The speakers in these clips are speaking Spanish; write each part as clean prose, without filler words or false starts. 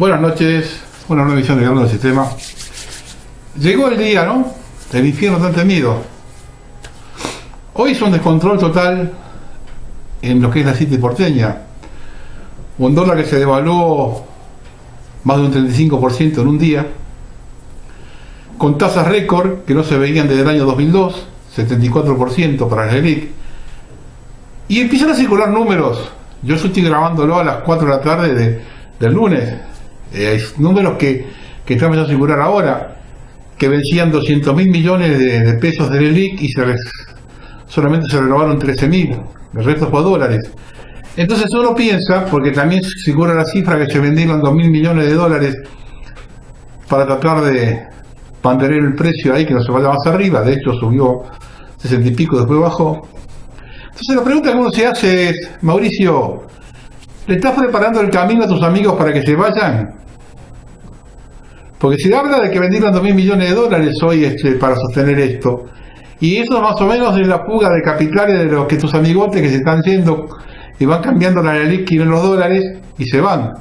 Buenas noches, una nueva edición de Hablando del Sistema. Llegó el día, ¿no? El infierno tan temido. Hoy es un descontrol total en lo que es la City porteña. Un dólar que se devaluó más de un 35% en un día, con tasas récord que no se veían desde el año 2002, 74% para el Selic. Y empiezan a circular números. Yo estoy grabándolo a las 4 de la tarde del lunes. Hay números que están empezando a circular ahora, que vencían 200.000 millones de pesos del Selic y solamente se renovaron 13.000, el resto fue a dólares. Entonces uno piensa, porque también circula la cifra que se vendieron 2.000 millones de dólares para tratar de mantener el precio ahí, que no se vaya más arriba. De hecho subió 60 y pico, después bajó. Entonces la pregunta que uno se hace es: Mauricio, ¿le estás preparando el camino a tus amigos para que se vayan? Porque si habla de que vendieron 2.000 millones de dólares hoy para sostener esto, y eso más o menos es la fuga de capitales de los que tus amigotes que se están yendo y van cambiando la Selic en los dólares y se van.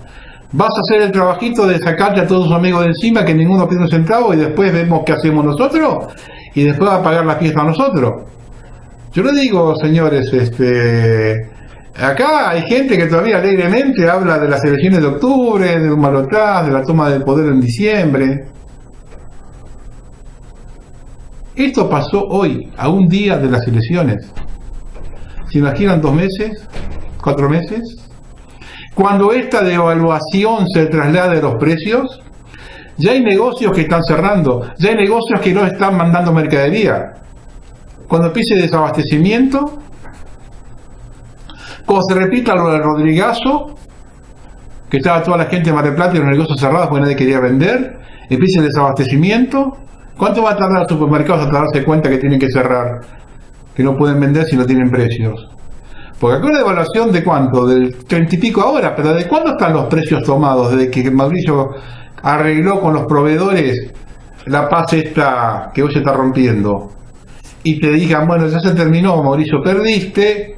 Vas a hacer el trabajito de sacarte a todos tus amigos de encima, que ninguno pide un centavo, y después vemos qué hacemos nosotros, y después va a pagar la fiesta a nosotros. Yo le digo, señores, acá hay gente que todavía alegremente habla de las elecciones de octubre, de un balotaje, de la toma del poder en diciembre. Esto pasó hoy, a un día de las elecciones. ¿Se imaginan 2 meses? 4 meses? Cuando esta devaluación se traslade a los precios, ya hay negocios que están cerrando, ya hay negocios que no están mandando mercadería. Cuando empiece el desabastecimiento, cuando se repita lo del Rodrigazo, que estaba toda la gente de Mar del Plata y los negocios cerrados porque nadie quería vender, empiece el desabastecimiento, ¿cuánto va a tardar los supermercados a darse cuenta que tienen que cerrar? Que no pueden vender si no tienen precios. Porque acá una devaluación de cuánto, del 30 y pico ahora, pero ¿de cuándo están los precios tomados? Desde que Mauricio arregló con los proveedores la paz esta que hoy se está rompiendo. Y te digan, bueno, ya se terminó, Mauricio, perdiste,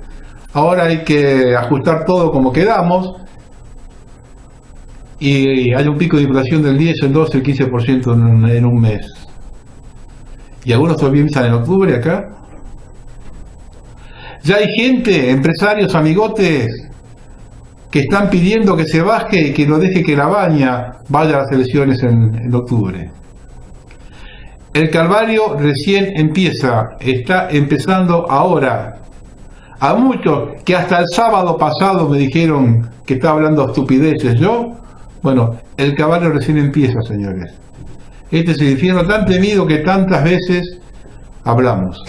ahora hay que ajustar todo como quedamos, y hay un pico de inflación del 10, el 12, el 15% en un mes. Y algunos todavía empiezan en octubre acá. Ya hay gente, empresarios, amigotes, que están pidiendo que se baje y que no deje que la baña vaya a las elecciones en octubre. El calvario recién empieza, está empezando ahora. A muchos que hasta el sábado pasado me dijeron que estaba hablando estupideces yo, bueno, el calvario recién empieza, señores. Este es el infierno tan temido que tantas veces hablamos.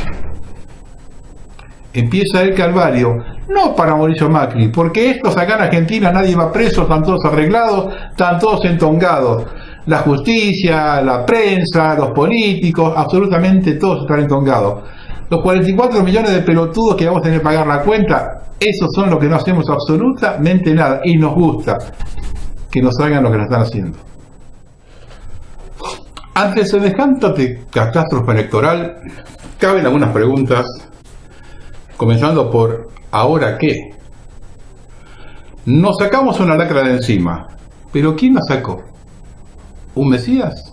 Empieza el calvario, no para Mauricio Macri, porque estos acá en Argentina nadie va preso, están todos arreglados, están todos entongados. La justicia, la prensa, los políticos, absolutamente todos están entongados. Los 44 millones de pelotudos que vamos a tener que pagar la cuenta, esos son los que no hacemos absolutamente nada, y nos gusta que nos hagan lo que nos están haciendo. Ante semejante catástrofe electoral, caben algunas preguntas, comenzando por ¿ahora qué? Nos sacamos una lacra de encima, pero ¿quién la sacó? ¿Un Mesías?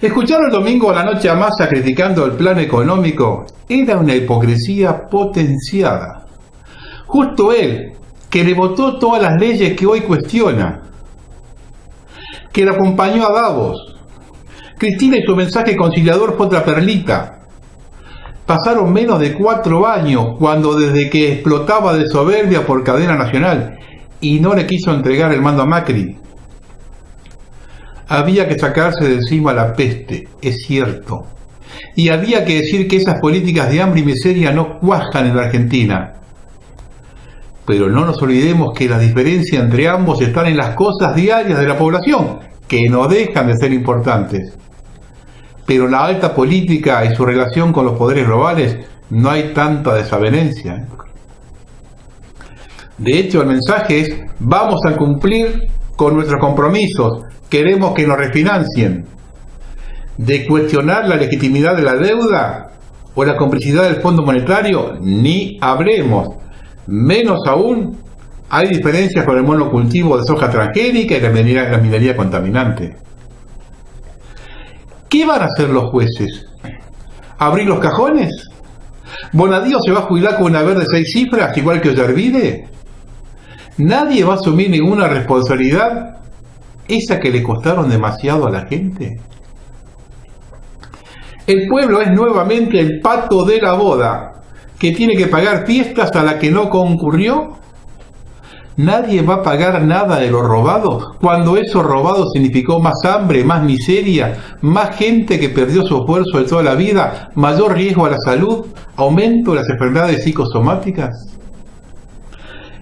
Escuchar el domingo a la noche a Massa criticando el plan económico era una hipocresía potenciada. Justo él, que le votó todas las leyes que hoy cuestiona, que le acompañó a Davos. Cristina y su mensaje conciliador fue otra perlita. Pasaron menos de 4 años cuando desde que explotaba de soberbia por cadena nacional y no le quiso entregar el mando a Macri. Había que sacarse de encima la peste, es cierto. Y había que decir que esas políticas de hambre y miseria no cuajan en la Argentina. Pero no nos olvidemos que la diferencia entre ambos están en las cosas diarias de la población, que no dejan de ser importantes. Pero la alta política y su relación con los poderes globales no hay tanta desavenencia. De hecho, el mensaje es: vamos a cumplir con nuestros compromisos, queremos que nos refinancien. De cuestionar la legitimidad de la deuda o la complicidad del Fondo Monetario, ni hablemos. Menos aún Hay diferencias con el monocultivo de soja transgénica y la minería contaminante. ¿Qué van a hacer los jueces? ¿Abrir los cajones? ¿Bonadío se va a jubilar con un haber de 6 cifras, igual que Ollarvide? ¿Nadie va a asumir ninguna responsabilidad? ¿Esa que le costaron demasiado a la gente? El pueblo es nuevamente el pato de la boda, que tiene que pagar fiestas a las que no concurrió. ¿Nadie va a pagar nada de lo robado, cuando eso robado significó más hambre, más miseria, más gente que perdió su esfuerzo de toda la vida, mayor riesgo a la salud, aumento de las enfermedades psicosomáticas?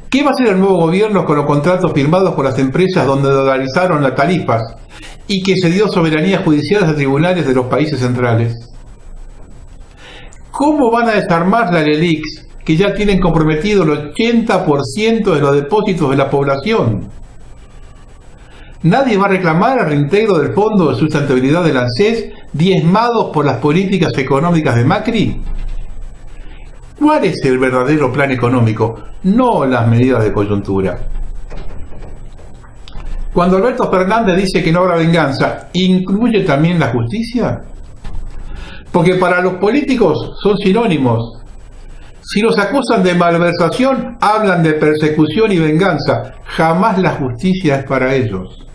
¿Qué va a hacer el nuevo gobierno con los contratos firmados por las empresas donde dolarizaron las tarifas y que se dio soberanía judicial a tribunales de los países centrales? ¿Cómo van a desarmar la LELIX, que ya tienen comprometido el 80% de los depósitos de la población? ¿Nadie va a reclamar el reintegro del Fondo de Sustentabilidad del ANSES, diezmados por las políticas económicas de Macri? ¿Cuál es el verdadero plan económico? No las medidas de coyuntura. Cuando Alberto Fernández dice que no habrá venganza, ¿incluye también la justicia? Porque para los políticos son sinónimos. Si los acusan de malversación, hablan de persecución y venganza. Jamás la justicia es para ellos.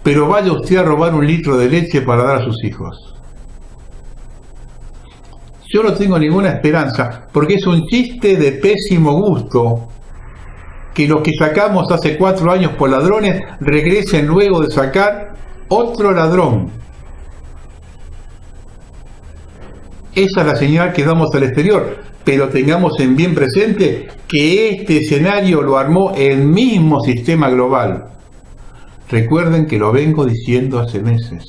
Pero vaya usted a robar un litro de leche para dar a sus hijos. Yo no tengo ninguna esperanza, porque es un chiste de pésimo gusto que los que sacamos hace 4 años por ladrones regresen luego de sacar otro ladrón. Esa es la señal que damos al exterior, pero tengamos en bien presente que este escenario lo armó el mismo sistema global. Recuerden que lo vengo diciendo hace meses.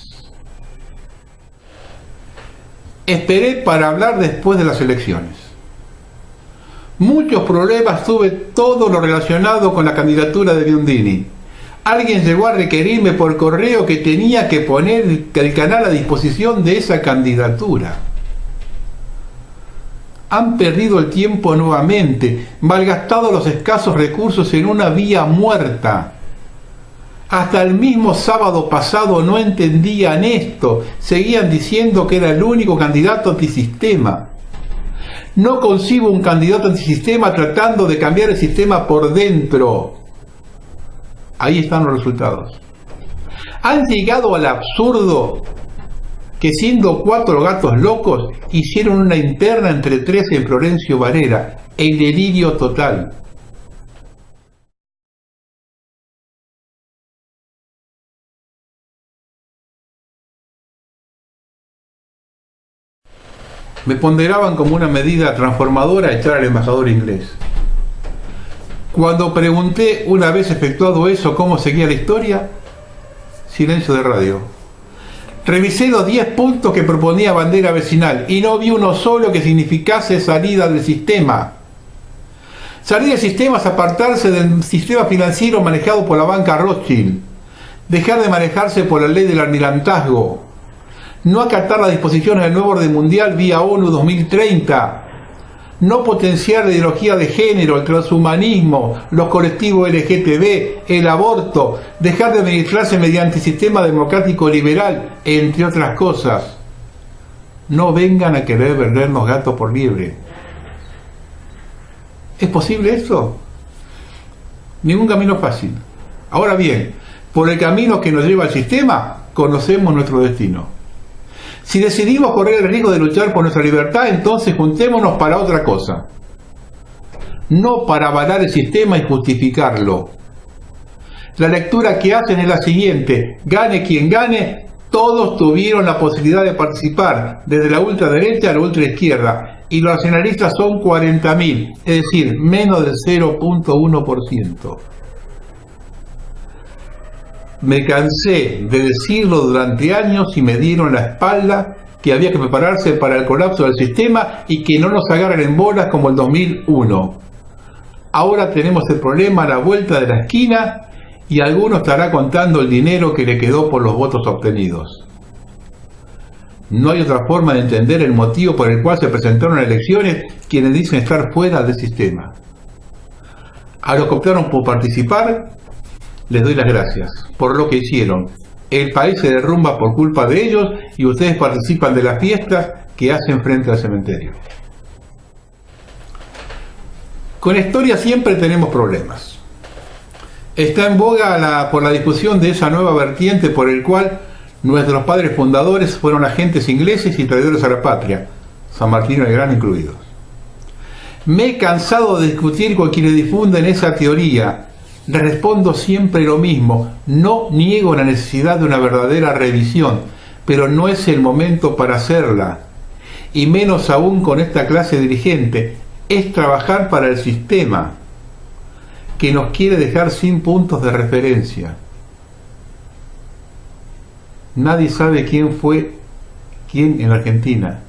Esperé para hablar después de las elecciones. Muchos problemas tuve, todo lo relacionado con la candidatura de Biondini. Alguien llegó a requerirme por correo que tenía que poner el canal a disposición de esa candidatura. Han perdido el tiempo nuevamente, malgastado los escasos recursos en una vía muerta. Hasta el mismo sábado pasado no entendían esto, seguían diciendo que era el único candidato antisistema. No concibo un candidato antisistema tratando de cambiar el sistema por dentro. Ahí están los resultados. Han llegado al absurdo que, siendo 4 gatos locos, hicieron una interna entre 3 en Florencio Varela. El delirio total. Me ponderaban como una medida transformadora echar al embajador inglés. Cuando pregunté, una vez efectuado eso, cómo seguía la historia, silencio de radio. Revisé los 10 puntos que proponía bandera vecinal y no vi uno solo que significase salida del sistema. Salir del sistema es apartarse del sistema financiero manejado por la banca Rothschild, dejar de manejarse por la ley del almirantazgo, no acatar las disposiciones del nuevo orden mundial vía ONU 2030, no potenciar la ideología de género, el transhumanismo, los colectivos LGTB, el aborto, dejar de administrarse mediante sistema democrático liberal, entre otras cosas. No vengan a querer vendernos gato por liebre. ¿Es posible esto? Ningún camino fácil. Ahora bien, por el camino que nos lleva al sistema, conocemos nuestro destino. Si decidimos correr el riesgo de luchar por nuestra libertad, entonces juntémonos para otra cosa. No para avalar el sistema y justificarlo. La lectura que hacen es la siguiente: gane quien gane, todos tuvieron la posibilidad de participar, desde la ultraderecha a la ultraizquierda, y los nacionalistas son 40.000, es decir, menos del 0.1%. Me cansé de decirlo durante años y me dieron la espalda, que había que prepararse para el colapso del sistema y que no nos agarren en bolas como el 2001. Ahora tenemos el problema a la vuelta de la esquina y alguno estará contando el dinero que le quedó por los votos obtenidos. No hay otra forma de entender el motivo por el cual se presentaron a elecciones quienes dicen estar fuera del sistema. A los que optaron por participar, les doy las gracias por lo que hicieron. El país se derrumba por culpa de ellos y ustedes participan de las fiestas que hacen frente al cementerio. Con la historia siempre tenemos problemas. Está en boga por la discusión de esa nueva vertiente por el cual nuestros padres fundadores fueron agentes ingleses y traidores a la patria, San Martín el Grande incluidos. Me he cansado de discutir con quienes difunden esa teoría. Les respondo siempre lo mismo: no niego la necesidad de una verdadera revisión, pero no es el momento para hacerla, y menos aún con esta clase dirigente. Es trabajar para el sistema que nos quiere dejar sin puntos de referencia. Nadie sabe quién fue quién en Argentina.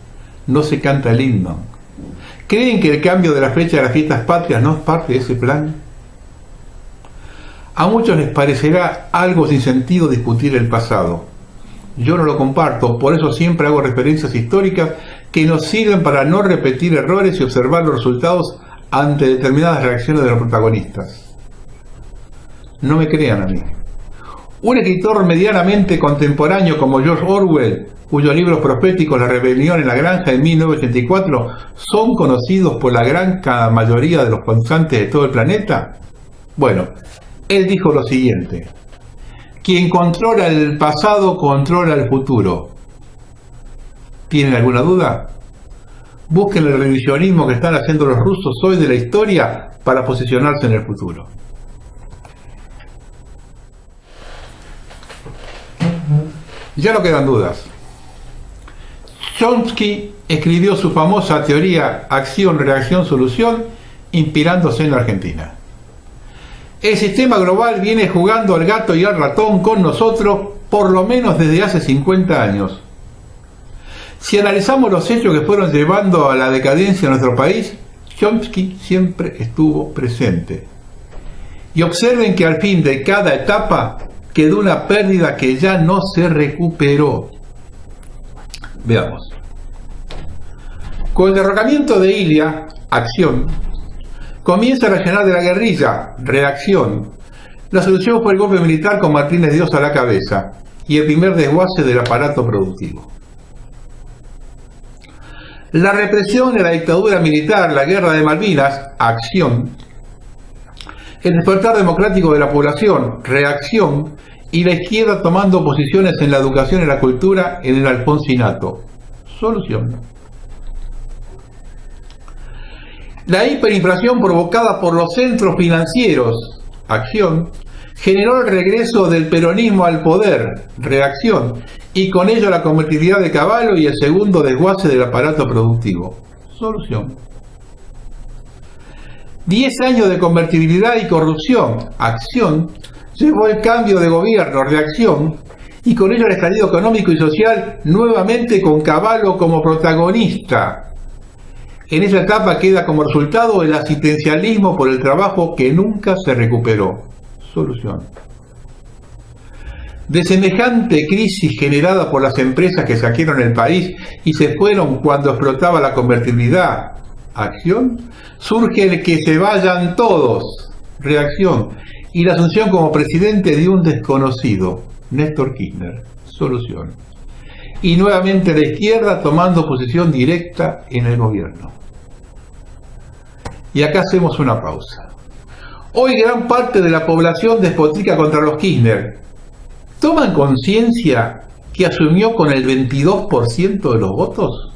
No se canta el himno. ¿Creen que el cambio de la fecha de las fiestas patrias no es parte de ese plan? A muchos les parecerá algo sin sentido discutir el pasado. Yo no lo comparto, por eso siempre hago referencias históricas que nos sirven para no repetir errores y observar los resultados ante determinadas reacciones de los protagonistas. No me crean a mí. Un escritor medianamente contemporáneo como George Orwell, cuyos libros proféticos La rebelión en la granja de 1984 son conocidos por la gran mayoría de los pensantes de todo el planeta, bueno, él dijo lo siguiente: quien controla el pasado controla el futuro. ¿Tienen alguna duda? Busquen el revisionismo que están haciendo los rusos hoy de la historia para posicionarse en el futuro. Ya no quedan dudas. Chomsky escribió su famosa teoría acción, reacción, solución, inspirándose en la Argentina. El sistema global viene jugando al gato y al ratón con nosotros por lo menos desde hace 50 años. Si analizamos los hechos que fueron llevando a la decadencia de nuestro país, Chomsky siempre estuvo presente. Y observen que al fin de cada etapa quedó una pérdida que ya no se recuperó. Veamos. Con el derrocamiento de Ilia, acción, comienza el accionar de la guerrilla, reacción. La solución fue el golpe militar con Martínez de Oz a la cabeza y el primer desguace del aparato productivo. La represión de la dictadura militar, la guerra de Malvinas, acción. El despertar democrático de la población, reacción. Y la izquierda tomando posiciones en la educación y la cultura en el alfonsinato, solución. La hiperinflación provocada por los centros financieros, acción, generó el regreso del peronismo al poder, reacción, y con ello la convertibilidad de Cavallo y el segundo desguace del aparato productivo, solución. 10 años de convertibilidad y corrupción, acción, llevó el cambio de gobierno, reacción, y con ello el estallido económico y social nuevamente con Cavallo como protagonista. En esa etapa queda como resultado el asistencialismo por el trabajo que nunca se recuperó. Solución. De semejante crisis generada por las empresas que saquearon el país y se fueron cuando explotaba la convertibilidad, acción, surge el que se vayan todos, reacción, y la asunción como presidente de un desconocido, Néstor Kirchner, solución. Y nuevamente la izquierda tomando posición directa en el gobierno. Y acá hacemos una pausa. Hoy gran parte de la población despotrica contra los Kirchner. ¿Toman conciencia que asumió con el 22% de los votos?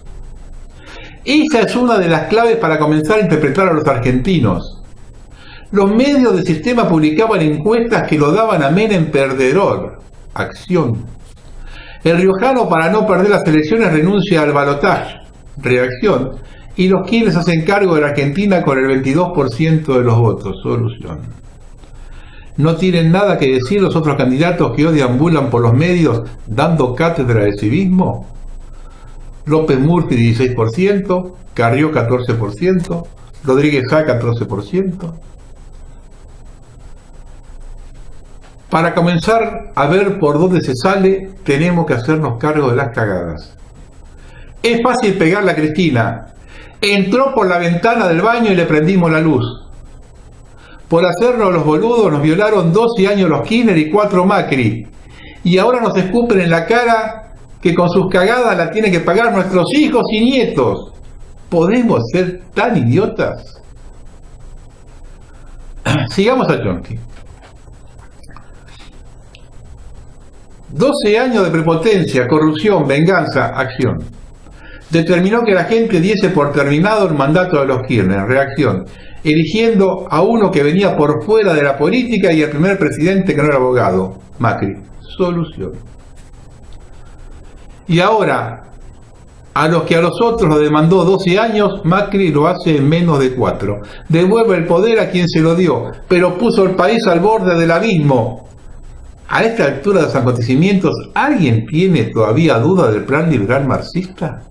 Esa es una de las claves para comenzar a interpretar a los argentinos. Los medios del sistema publicaban encuestas que lo daban a Menem perdedor, acción. El riojano, para no perder las elecciones, renuncia al balotaje, reacción. Y los quienes hacen cargo de la Argentina con el 22% de los votos, solución. No tienen nada que decir los otros candidatos que hoy deambulan por los medios dando cátedra de civismo. López Murphy 16%, Carrió 14%, Rodríguez Sá 14%. Para comenzar a ver por dónde se sale, tenemos que hacernos cargo de las cagadas. Es fácil pegarle a Cristina. Entró por la ventana del baño y le prendimos la luz. Por hacernos los boludos nos violaron 12 años los Kirchner y 4 Macri. Y ahora nos escupen en la cara que con sus cagadas la tienen que pagar nuestros hijos y nietos. ¿Podemos ser tan idiotas? Sigamos a Chomsky. 12 años de prepotencia, corrupción, venganza, acción. Determinó que la gente diese por terminado el mandato de los Kirchner. Reacción. Eligiendo a uno que venía por fuera de la política y el primer presidente que no era abogado, Macri. Solución. Y ahora, a los que a los otros lo demandó 12 años, Macri lo hace en menos de 4. Devuelve el poder a quien se lo dio, pero puso el país al borde del abismo. A esta altura de los acontecimientos, ¿alguien tiene todavía duda del plan liberal marxista?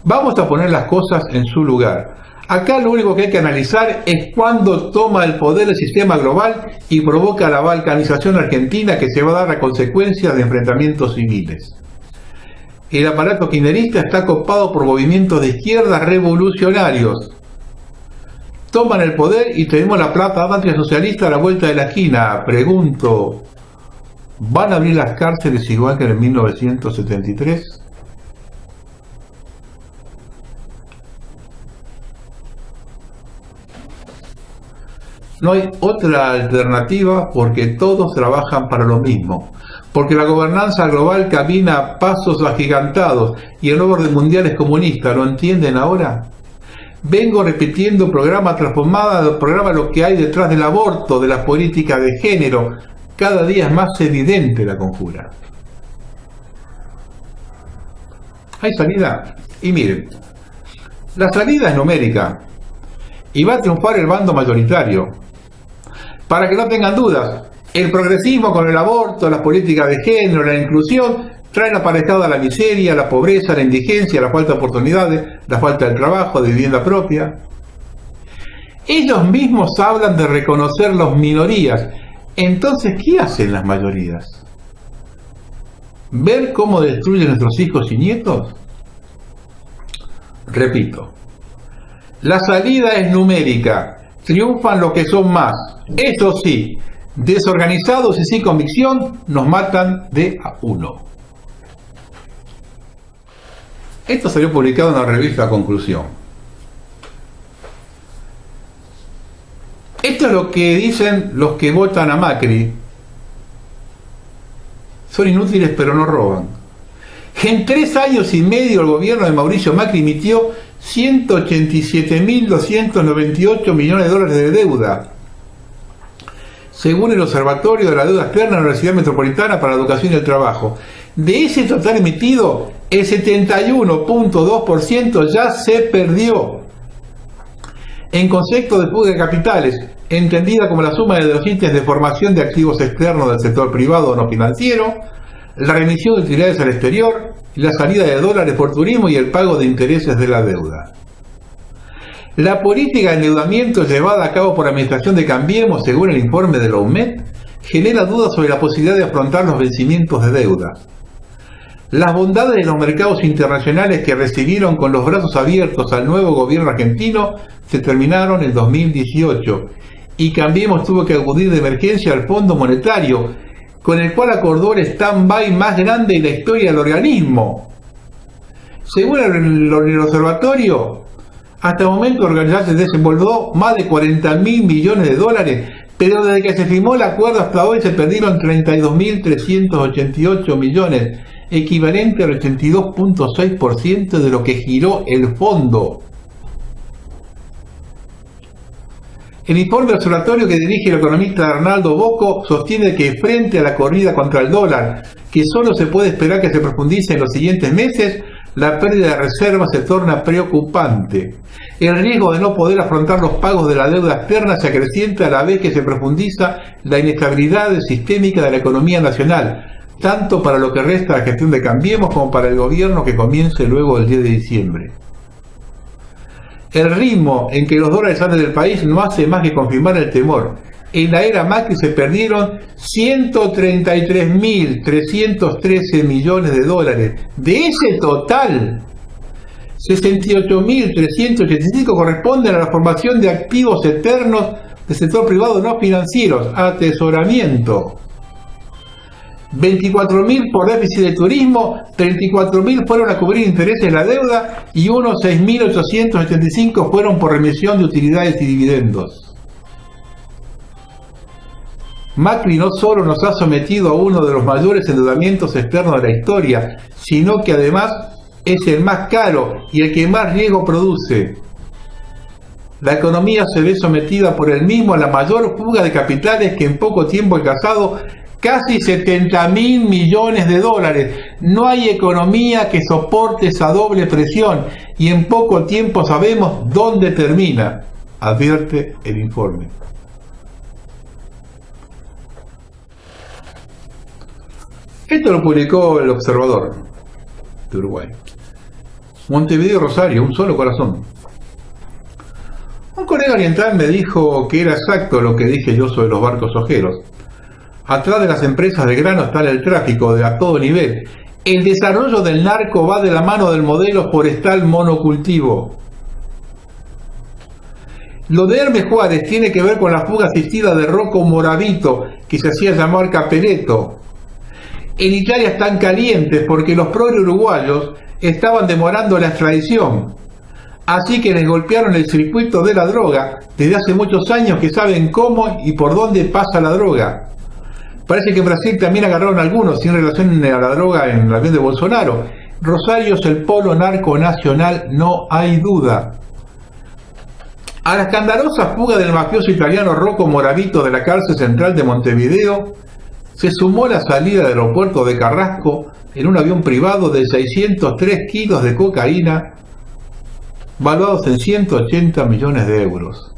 Vamos a poner las cosas en su lugar. Acá lo único que hay que analizar es cuándo toma el poder el sistema global y provoca la balcanización argentina que se va a dar a consecuencia de enfrentamientos civiles. El aparato kirchnerista está copado por movimientos de izquierda revolucionarios. Toman el poder y tenemos la plata patria socialista a la vuelta de la esquina. Pregunto, ¿van a abrir las cárceles igual que en 1973? No hay otra alternativa porque todos trabajan para lo mismo. Porque la gobernanza global camina a pasos agigantados y el nuevo orden mundial es comunista. ¿Lo entienden ahora? Vengo repitiendo programa tras programa lo que hay detrás del aborto, de la política de género. Cada día es más evidente la conjura. ¿Hay salida? Y miren, la salida es numérica y va a triunfar el bando mayoritario. Para que no tengan dudas, el progresismo con el aborto, las políticas de género, la inclusión, traen aparejada la miseria, la pobreza, la indigencia, la falta de oportunidades, la falta de trabajo, de vivienda propia. Ellos mismos hablan de reconocer las minorías. Entonces, ¿qué hacen las mayorías? ¿Ver cómo destruyen nuestros hijos y nietos? Repito, la salida es numérica. Triunfan los que son más. Eso sí, desorganizados y sin convicción, nos matan de a uno. Esto salió publicado en la revista Conclusión. Esto es lo que dicen los que votan a Macri. Son inútiles pero no roban. En 3 años y medio el gobierno de Mauricio Macri emitió 187.298 millones de dólares de deuda. Según el Observatorio de la Deuda Externa de la Universidad Metropolitana para la Educación y el Trabajo. De ese total emitido, el 71.2% ya se perdió. En concepto de fuga de capitales, entendida como la suma de los ítems de formación de activos externos del sector privado o no financiero, la remisión de utilidades al exterior, la salida de dólares por turismo y el pago de intereses de la deuda. La política de endeudamiento llevada a cabo por la administración de Cambiemos, según el informe de la UMED, genera dudas sobre la posibilidad de afrontar los vencimientos de deuda. Las bondades de los mercados internacionales que recibieron con los brazos abiertos al nuevo gobierno argentino se terminaron en 2018 y Cambiemos tuvo que acudir de emergencia al Fondo Monetario, con el cual acordó el stand-by más grande en la historia del organismo. Según el observatorio, hasta el momento la organización se desembolsó más de 40.000 millones de dólares, pero desde que se firmó el acuerdo hasta hoy se perdieron 32.388 millones, equivalente al 82.6% de lo que giró el fondo. El informe del observatorio que dirige el economista Arnaldo Bocco sostiene que frente a la corrida contra el dólar, que solo se puede esperar que se profundice en los siguientes meses, la pérdida de reservas se torna preocupante. El riesgo de no poder afrontar los pagos de la deuda externa se acrecienta a la vez que se profundiza la inestabilidad sistémica de la economía nacional, tanto para lo que resta de la gestión de Cambiemos como para el gobierno que comience luego del 10 de diciembre. El ritmo en que los dólares salen del país no hace más que confirmar el temor. En la era Macri se perdieron 133.313 millones de dólares. De ese total, 68.385 corresponden a la formación de activos eternos del sector privado no financieros, atesoramiento. 24.000 por déficit de turismo, 34.000 fueron a cubrir intereses de la deuda y unos 6.875 fueron por remisión de utilidades y dividendos. Macri no solo nos ha sometido a uno de los mayores endeudamientos externos de la historia, sino que además es el más caro y el que más riesgo produce. La economía se ve sometida por él mismo a la mayor fuga de capitales que en poco tiempo ha alcanzado casi 70.000 millones de dólares. No hay economía que soporte esa doble presión y en poco tiempo sabemos dónde termina, advierte el informe. Esto lo publicó El Observador de Uruguay. Montevideo, Rosario, un solo corazón. Un colega oriental me dijo que era exacto lo que dije yo sobre los barcos ojeros. Atrás de las empresas de grano está el tráfico a todo nivel. El desarrollo del narco va de la mano del modelo forestal monocultivo. Lo de Hermes Juárez tiene que ver con la fuga asistida de Rocco Moravito, que se hacía llamar Capeleto. En Italia están calientes porque los progres uruguayos estaban demorando la extradición. Así que les golpearon el circuito de la droga desde hace muchos años, que saben cómo y por dónde pasa la droga. Parece que en Brasil también agarraron algunos sin relación a la droga en el avión de Bolsonaro. Rosario es el polo narco nacional, no hay duda. A la escandalosa fuga del mafioso italiano Rocco Moravito de la cárcel central de Montevideo se sumó la salida del aeropuerto de Carrasco en un avión privado de 603 kilos de cocaína, valuados en 180 millones de euros.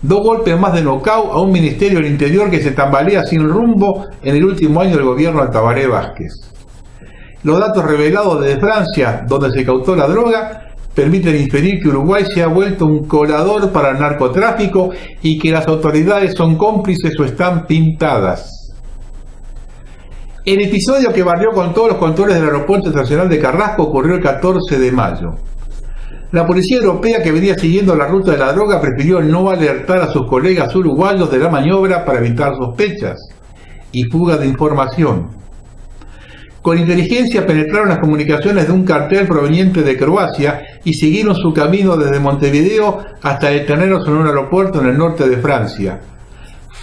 2 golpes más de nocaut a un Ministerio del Interior que se tambalea sin rumbo en el último año del gobierno de Tabaré Vázquez. Los datos revelados desde Francia, donde se cautó la droga, permiten inferir que Uruguay se ha vuelto un colador para el narcotráfico y que las autoridades son cómplices o están pintadas. El episodio que barrió con todos los controles del aeropuerto internacional de Carrasco ocurrió el 14 de mayo. La policía europea, que venía siguiendo la ruta de la droga, prefirió no alertar a sus colegas uruguayos de la maniobra para evitar sospechas y fuga de información. Con inteligencia penetraron las comunicaciones de un cartel proveniente de Croacia y siguieron su camino desde Montevideo hasta detenerlos en un aeropuerto en el norte de Francia.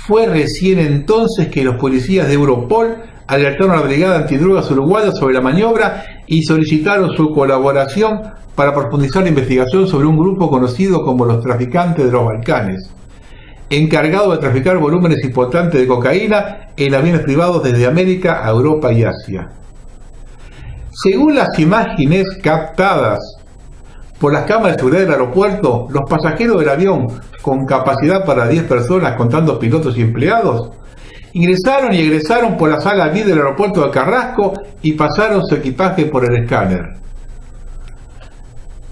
Fue recién entonces que los policías de Europol alertaron a la Brigada Antidrogas Uruguaya sobre la maniobra y solicitaron su colaboración para profundizar la investigación sobre un grupo conocido como los traficantes de los Balcanes, encargado de traficar volúmenes importantes de cocaína en aviones privados desde América a Europa y Asia. Según las imágenes captadas por las cámaras de seguridad del aeropuerto, los pasajeros del avión, con capacidad para 10 personas contando pilotos y empleados, ingresaron y egresaron por la sala VIP del aeropuerto de Carrasco y pasaron su equipaje por el escáner.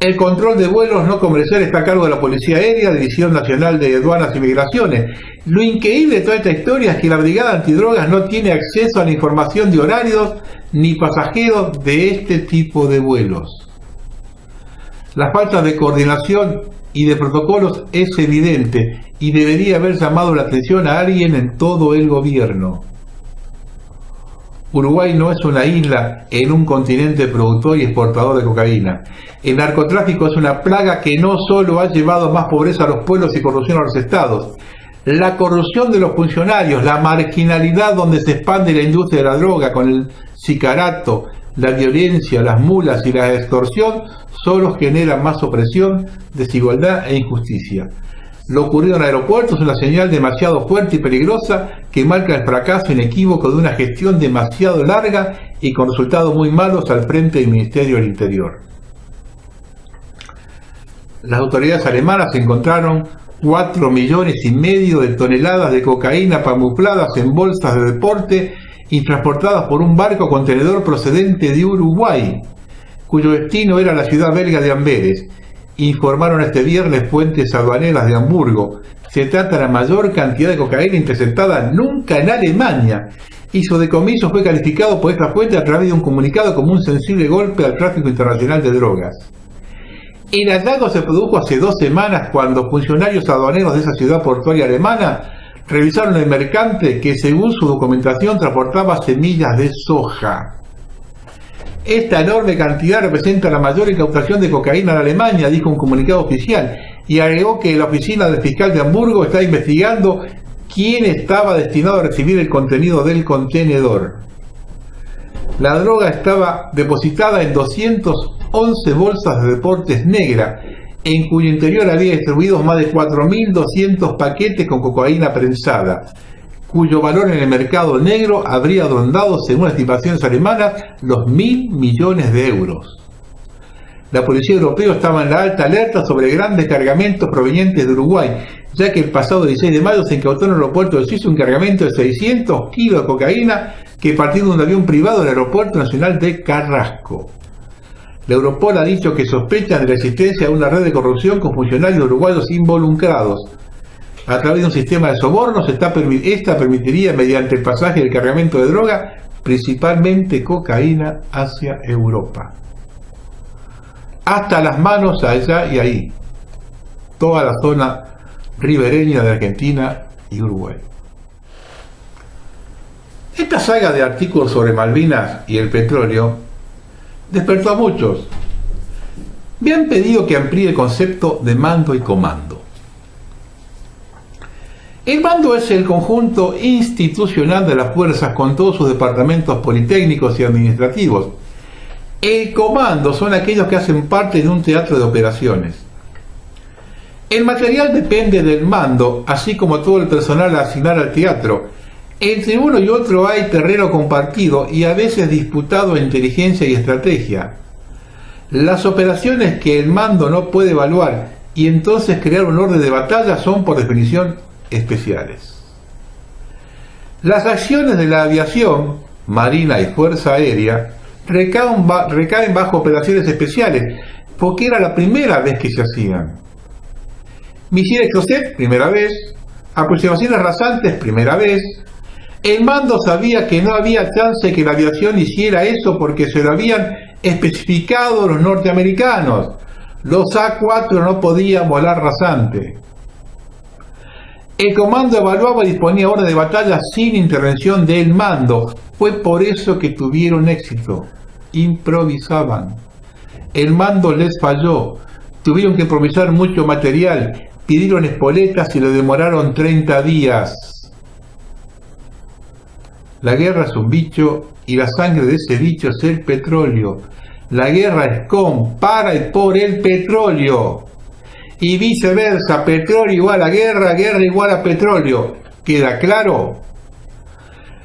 El control de vuelos no comerciales está a cargo de la Policía Aérea, División Nacional de Aduanas y Migraciones. Lo increíble de toda esta historia es que la Brigada Antidrogas no tiene acceso a la información de horarios ni pasajeros de este tipo de vuelos. La falta de coordinación y de protocolos es evidente y debería haber llamado la atención a alguien en todo el gobierno. Uruguay no es una isla en un continente productor y exportador de cocaína. El narcotráfico es una plaga que no solo ha llevado más pobreza a los pueblos y corrupción a los estados. La corrupción de los funcionarios, la marginalidad donde se expande la industria de la droga con el sicariato, la violencia, las mulas y la extorsión solo generan más opresión, desigualdad e injusticia. Lo ocurrido en el aeropuerto es una señal demasiado fuerte y peligrosa que marca el fracaso inequívoco de una gestión demasiado larga y con resultados muy malos al frente del Ministerio del Interior. Las autoridades alemanas encontraron 4,5 millones de toneladas de cocaína camufladas en bolsas de deporte y transportadas por un barco contenedor procedente de Uruguay, cuyo destino era la ciudad belga de Amberes. informaron este viernes fuentes aduaneras de Hamburgo. Se trata de la mayor cantidad de cocaína interceptada nunca en Alemania, y su decomiso fue calificado por esta fuente a través de un comunicado como un sensible golpe al tráfico internacional de drogas. El hallazgo se produjo hace 2 semanas cuando funcionarios aduaneros de esa ciudad portuaria alemana revisaron el mercante que, según su documentación, transportaba semillas de soja. Esta enorme cantidad representa la mayor incautación de cocaína en Alemania, dijo un comunicado oficial, y agregó que la oficina del fiscal de Hamburgo está investigando quién estaba destinado a recibir el contenido del contenedor. La droga estaba depositada en 211 bolsas de deportes negras, en cuyo interior había distribuidos más de 4.200 paquetes con cocaína prensada, cuyo valor en el mercado negro habría rondado, según estimaciones alemanas, los 1.000 millones de euros. La policía europea estaba en la alta alerta sobre grandes cargamentos provenientes de Uruguay, ya que el pasado 16 de mayo se incautó en el aeropuerto de Suiza un cargamento de 600 kilos de cocaína que partió de un avión privado del Aeropuerto Nacional de Carrasco. La Europol ha dicho que sospechan de la existencia de una red de corrupción con funcionarios uruguayos involucrados. A través de un sistema de sobornos, esta permitiría, mediante el pasaje del cargamento de droga, principalmente cocaína, hacia Europa. Hasta las manos allá y ahí. Toda la zona ribereña de Argentina y Uruguay. Esta saga de artículos sobre Malvinas y el petróleo despertó a muchos. Me han pedido que amplíe el concepto de mando y comando. El mando es el conjunto institucional de las fuerzas con todos sus departamentos politécnicos y administrativos. El comando son aquellos que hacen parte de un teatro de operaciones. El material depende del mando, así como todo el personal a asignar al teatro. Entre uno y otro hay terreno compartido y a veces disputado en inteligencia y estrategia. Las operaciones que el mando no puede evaluar y entonces crear un orden de batalla son por definición especiales. Las acciones de la aviación, marina y fuerza aérea recaen bajo operaciones especiales, porque era la primera vez que se hacían. Misiles Creuset, primera vez. Aproximaciones rasantes, primera vez. El mando sabía que no había chance que la aviación hiciera eso porque se lo habían especificado los norteamericanos. Los A-4 no podían volar rasante. El comando evaluaba y disponía orden de batalla sin intervención del mando. Fue por eso que tuvieron éxito. Improvisaban. El mando les falló. Tuvieron que improvisar mucho material. Pidieron espoletas y lo demoraron 30 días. La guerra es un bicho y la sangre de ese bicho es el petróleo. La guerra es con, para y por el petróleo. Y viceversa, petróleo igual a guerra, guerra igual a petróleo. ¿Queda claro?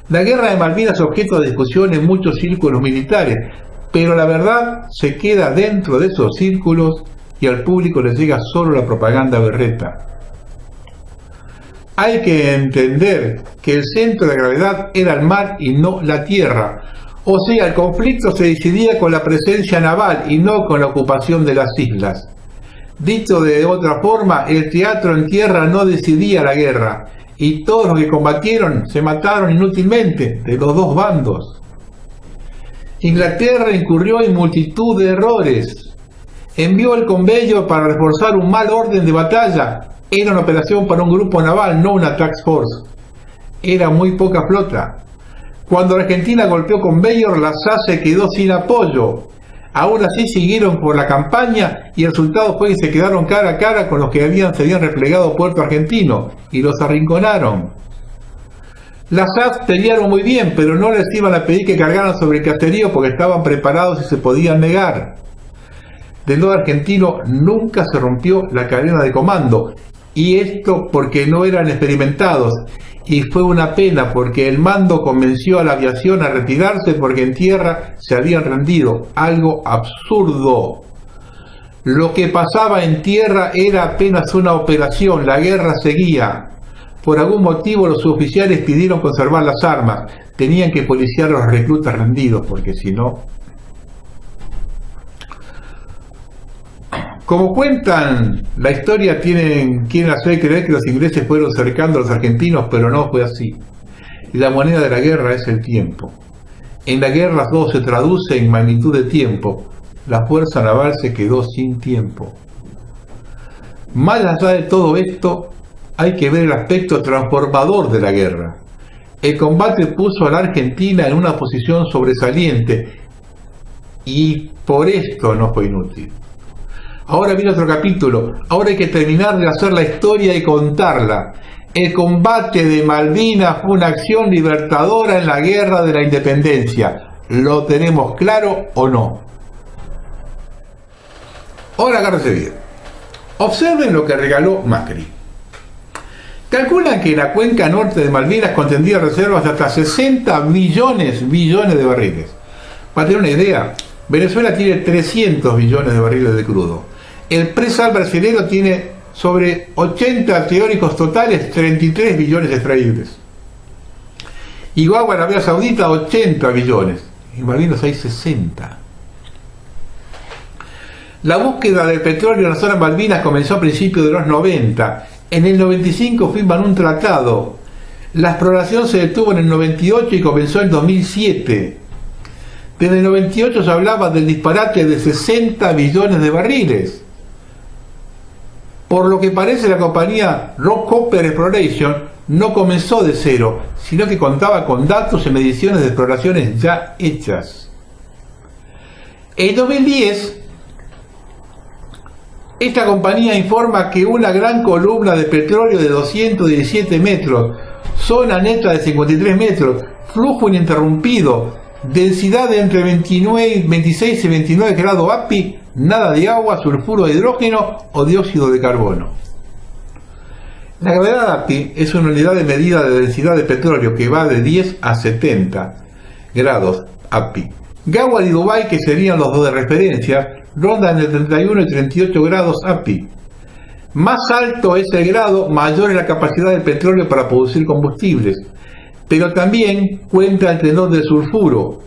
La guerra de Malvinas es objeto de discusión en muchos círculos militares, pero la verdad se queda dentro de esos círculos y al público les llega solo la propaganda berreta. Hay que entender que el centro de gravedad era el mar y no la tierra. O sea, el conflicto se decidía con la presencia naval y no con la ocupación de las islas. Dicho de otra forma, el teatro en tierra no decidía la guerra, y todos los que combatieron se mataron inútilmente de los dos bandos. Inglaterra incurrió en multitud de errores. Envió el convoy para reforzar un mal orden de batalla. Era una operación para un grupo naval, no una task force. Era muy poca flota. Cuando Argentina golpeó con Bayor, la SA se quedó sin apoyo. Aún así siguieron por la campaña y el resultado fue que se quedaron cara a cara con los que se habían replegado a Puerto Argentino y los arrinconaron. Las SAS pelearon muy bien, pero no les iban a pedir que cargaran sobre el caserío porque estaban preparados y se podían negar. Del lado argentino nunca se rompió la cadena de comando, y esto porque no eran experimentados, y fue una pena porque el mando convenció a la aviación a retirarse porque en tierra se habían rendido, algo absurdo. Lo que pasaba en tierra era apenas una operación, la guerra seguía. Por algún motivo los oficiales pidieron conservar las armas, tenían que policiar a los reclutas rendidos porque si no... Como cuentan la historia, quieren hacer creer que los ingleses fueron cercando a los argentinos, pero no fue así. La moneda de la guerra es el tiempo. En la guerra todo se traduce en magnitud de tiempo. La fuerza naval se quedó sin tiempo. Más allá de todo esto, hay que ver el aspecto transformador de la guerra. El combate puso a la Argentina en una posición sobresaliente y por esto no fue inútil. Ahora viene otro capítulo. Ahora hay que terminar de hacer la historia y contarla. El combate de Malvinas fue una acción libertadora en la guerra de la independencia. ¿Lo tenemos claro o no? Ahora agárrense bien. Observen lo que regaló Macri. Calculan que la cuenca norte de Malvinas contendría reservas de hasta 60 billones de barriles. Para tener una idea, Venezuela tiene 300 billones de barriles de crudo. El presal brasileño tiene sobre 80 teóricos totales, 33 billones extraíbles. Igual Arabia Saudita, 80 billones. En Malvinas hay 60. La búsqueda del petróleo en la zona Malvinas comenzó a principios de los 90. En el 95 firman un tratado. La exploración se detuvo en el 98 y comenzó en 2007. Desde el 98 se hablaba del disparate de 60 billones de barriles. Por lo que parece, la compañía Rockefeller Exploration no comenzó de cero, sino que contaba con datos y mediciones de exploraciones ya hechas. En 2010, esta compañía informa que una gran columna de petróleo de 217 metros, zona neta de 53 metros, flujo ininterrumpido, densidad de entre 26 y 29 grados API, nada de agua, sulfuro de hidrógeno o dióxido de carbono. La gravedad API es una unidad de medida de densidad de petróleo que va de 10 a 70 grados API. Ghawar y Dubái, que serían los dos de referencia, rondan entre 31 y 38 grados API. Más alto es el grado, mayor es la capacidad del petróleo para producir combustibles, pero también cuenta el tenor del sulfuro.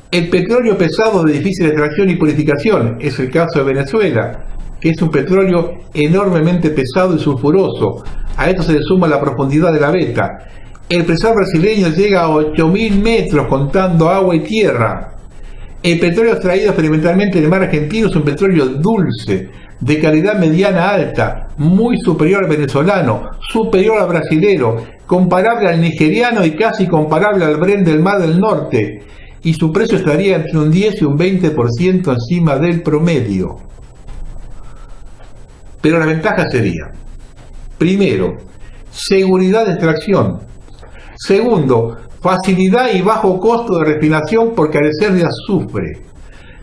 El petróleo pesado de difícil extracción y purificación es el caso de Venezuela, que es un petróleo enormemente pesado y sulfuroso. A esto se le suma la profundidad de la veta. El presal brasileño llega a 8.000 metros contando agua y tierra. El petróleo extraído experimentalmente en el mar argentino es un petróleo dulce, de calidad mediana alta, muy superior al venezolano, superior al brasilero, comparable al nigeriano y casi comparable al Brent del Mar del Norte, y su precio estaría entre un 10 y un 20% encima del promedio. Pero la ventaja sería, primero, seguridad de extracción. Segundo, facilidad y bajo costo de refinación por carecer de azufre.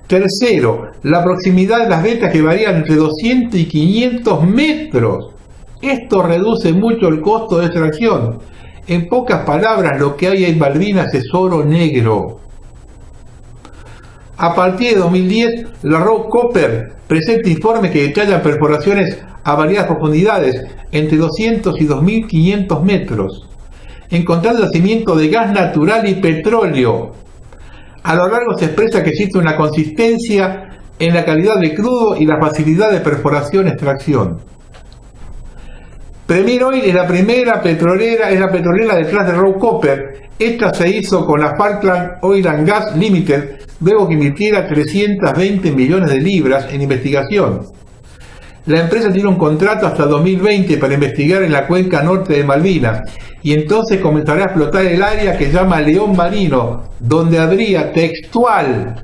Tercero, la proximidad de las vetas que varían entre 200 y 500 metros. Esto reduce mucho el costo de extracción. En pocas palabras, lo que hay en Malvinas es oro negro. A partir de 2010, la Rockefeller presenta informes que detallan perforaciones a variadas profundidades, entre 200 y 2.500 metros, encontrando yacimiento de gas natural y petróleo. A lo largo se expresa que existe una consistencia en la calidad de crudo y la facilidad de perforación-extracción. Premier Oil es la primera petrolera, es la petrolera detrás de Rockefeller. Esta se hizo con la Falkland Oil and Gas Limited, luego que invirtiera 320 millones de libras en investigación. La empresa tiene un contrato hasta 2020 para investigar en la cuenca norte de Malvinas y entonces comenzará a explotar el área que llama León Marino, donde habría textual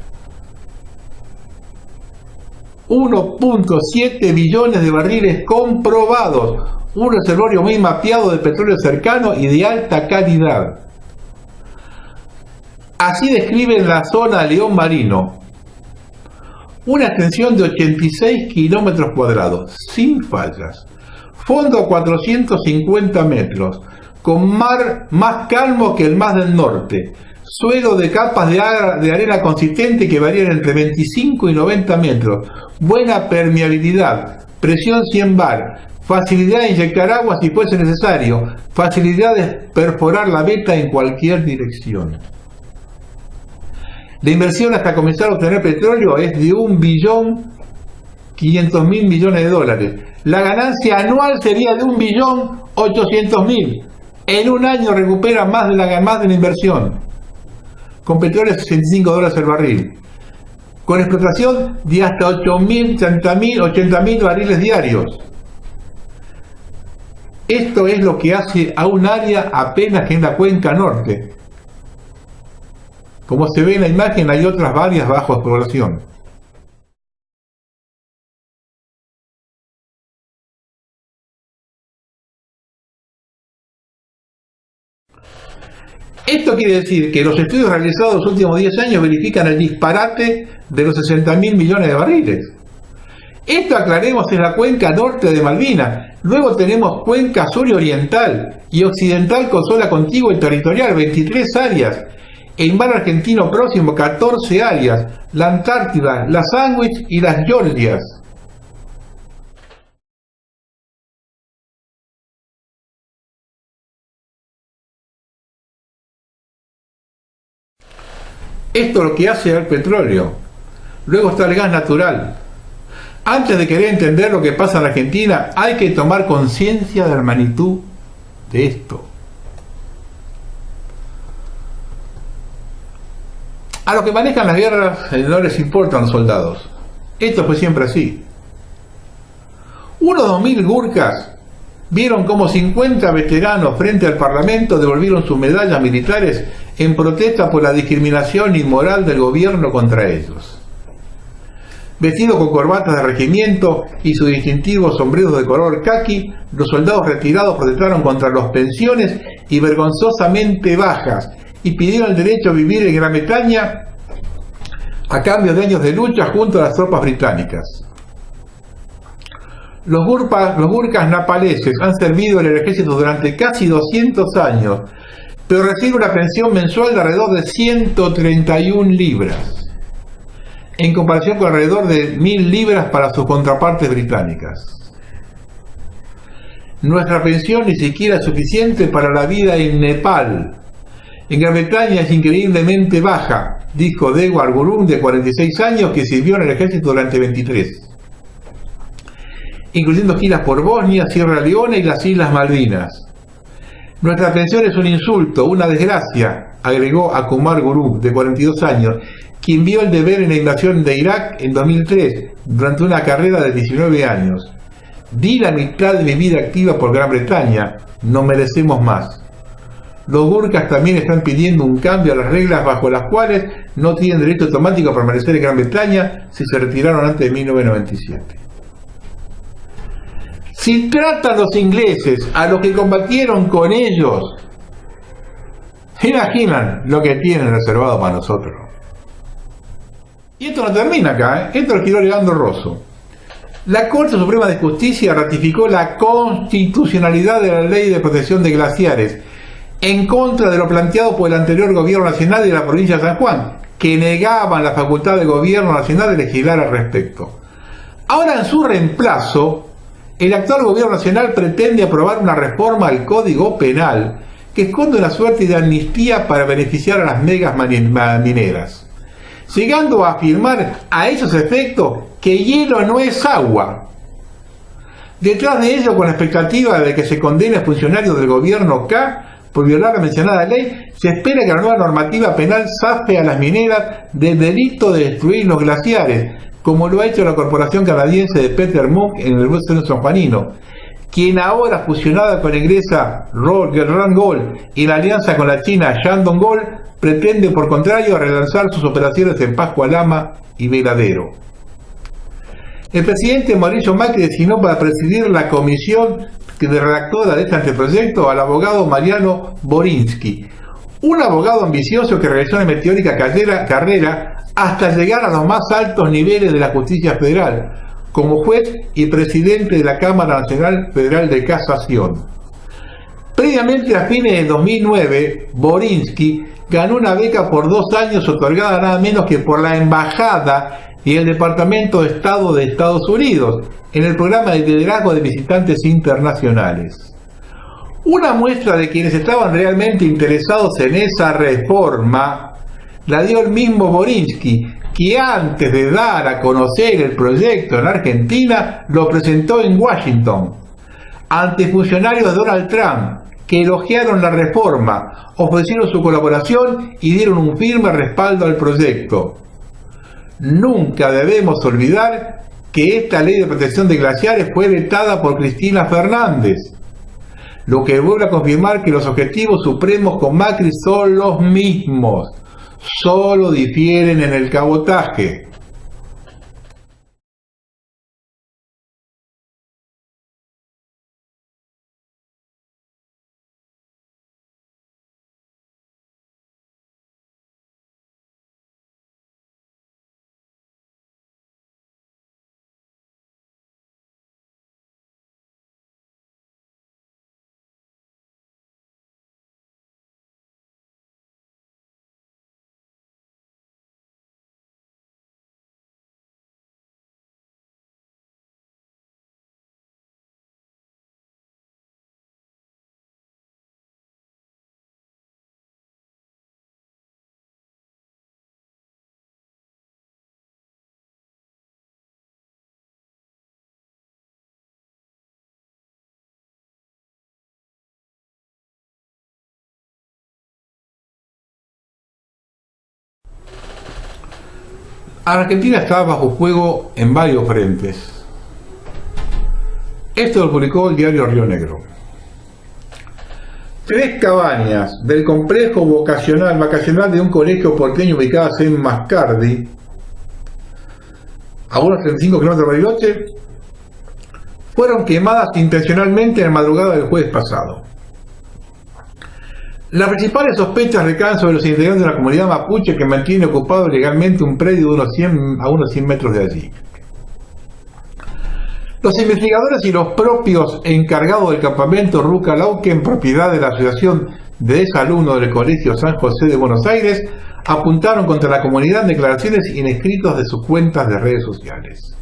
1.7 billones de barriles comprobados, un reservorio muy mapeado de petróleo cercano y de alta calidad. Así describen la zona León Marino: una extensión de 86 kilómetros cuadrados, sin fallas, fondo a 450 metros, con mar más calmo que el mar del norte, suelo de capas de arena consistente que varían entre 25 y 90 metros, buena permeabilidad, presión 100 bar, facilidad de inyectar agua si fuese necesario, facilidad de perforar la veta en cualquier dirección. La inversión hasta comenzar a obtener petróleo es de 1 billón 500.000 millones de dólares. La ganancia anual sería de 1.800.000. En un año recupera más de la inversión. Con petróleo a $65 el barril. Con explotación de hasta 80.000 barriles diarios. Esto es lo que hace a un área apenas que en la cuenca norte. Como se ve en la imagen, hay otras varias bajo exploración. Esto quiere decir que los estudios realizados los últimos 10 años verifican el disparate de los 60.000 millones de barriles. Esto, aclaremos, es la cuenca norte de Malvinas. Luego tenemos cuenca sur y oriental y occidental con zona contigua y territorial, 23 áreas. El mar argentino próximo, 14 áreas. La Antártida, las Sandwich y las Georgias. Esto es lo que hace al petróleo. Luego está el gas natural. Antes de querer entender lo que pasa en la Argentina, hay que tomar conciencia de la magnitud de esto. A los que manejan las guerras no les importan los soldados. Esto fue siempre así. Unos 2.000 gurkas vieron como 50 veteranos frente al Parlamento devolvieron sus medallas militares en protesta por la discriminación inmoral del gobierno contra ellos. Vestidos con corbatas de regimiento y sus distintivos sombreros de color caqui, los soldados retirados protestaron contra las pensiones y vergonzosamente bajas y pidieron el derecho a vivir en Gran Bretaña a cambio de años de lucha junto a las tropas británicas. Los gurkas napaleses han servido en el ejército durante casi 200 años, pero reciben una pensión mensual de alrededor de 131 libras, en comparación con alrededor de 1.000 libras para sus contrapartes británicas. Nuestra pensión ni siquiera es suficiente para la vida en Nepal. En Gran Bretaña es increíblemente baja, dijo Dewar Gurung, de 46 años, que sirvió en el ejército durante 23, incluyendo giras por Bosnia, Sierra Leona y las Islas Malvinas. Nuestra pensión es un insulto, una desgracia, agregó Akumar Gurung, de 42 años, quien vio el deber en la invasión de Irak en 2003, durante una carrera de 19 años. Di la mitad de mi vida activa por Gran Bretaña, no merecemos más. Los gurkas también están pidiendo un cambio a las reglas bajo las cuales no tienen derecho automático a permanecer en Gran Bretaña si se retiraron antes de 1997. Si tratan los ingleses a los que combatieron con ellos, imaginan lo que tienen reservado para nosotros. Y esto no termina acá, esto lo giró Leandro Rosso. La Corte Suprema de Justicia ratificó la constitucionalidad de la Ley de Protección de Glaciares, en contra de lo planteado por el anterior gobierno nacional de la provincia de San Juan, que negaban la facultad del gobierno nacional de legislar al respecto. Ahora, en su reemplazo, el actual gobierno nacional pretende aprobar una reforma al Código Penal que esconde una suerte de amnistía para beneficiar a las megas mineras, llegando a afirmar a esos efectos que hielo no es agua. Detrás de ello, con la expectativa de que se condene a funcionarios del gobierno K por violar la mencionada ley, se espera que la nueva normativa penal zafe a las mineras del delito de destruir los glaciares, como lo ha hecho la corporación canadiense de Peter Munk en el bosque sanjuanino, quien ahora, fusionada con la inglesa Randgold y la alianza con la china Shandong Gold, pretende por contrario relanzar sus operaciones en Pascua Lama y Veladero. El presidente Mauricio Macri designó para presidir la comisión redactora de este anteproyecto al abogado Mariano Borinsky, un abogado ambicioso que realizó una meteórica carrera hasta llegar a los más altos niveles de la justicia federal, como juez y presidente de la Cámara Nacional Federal de Casación. Previamente, a fines de 2009, Borinsky ganó una beca por 2 años otorgada nada menos que por la Embajada y el Departamento de Estado de Estados Unidos en el programa de liderazgo de visitantes internacionales. Una muestra de quienes estaban realmente interesados en esa reforma la dio el mismo Borinsky, que antes de dar a conocer el proyecto en Argentina, lo presentó en Washington, ante funcionarios de Donald Trump, que elogiaron la reforma, ofrecieron su colaboración y dieron un firme respaldo al proyecto. Nunca debemos olvidar que esta ley de protección de glaciares fue vetada por Cristina Fernández, lo que vuelve a confirmar que los objetivos supremos con Macri son los mismos, solo difieren en el cabotaje. Argentina está bajo fuego en varios frentes. Esto lo publicó el diario Río Negro. 3 cabañas del complejo vacacional de un colegio porteño ubicadas en Mascardi, a unos 35 kilómetros de Bariloche, fueron quemadas intencionalmente en la madrugada del jueves pasado. Las principales sospechas recaen sobre los integrantes de la comunidad mapuche que mantiene ocupado legalmente un predio de a unos 100 metros de allí. Los investigadores y los propios encargados del campamento Rucalauquen, propiedad de la Asociación de Exalumnos del Colegio San José de Buenos Aires, apuntaron contra la comunidad en declaraciones y en escritos de sus cuentas de redes sociales.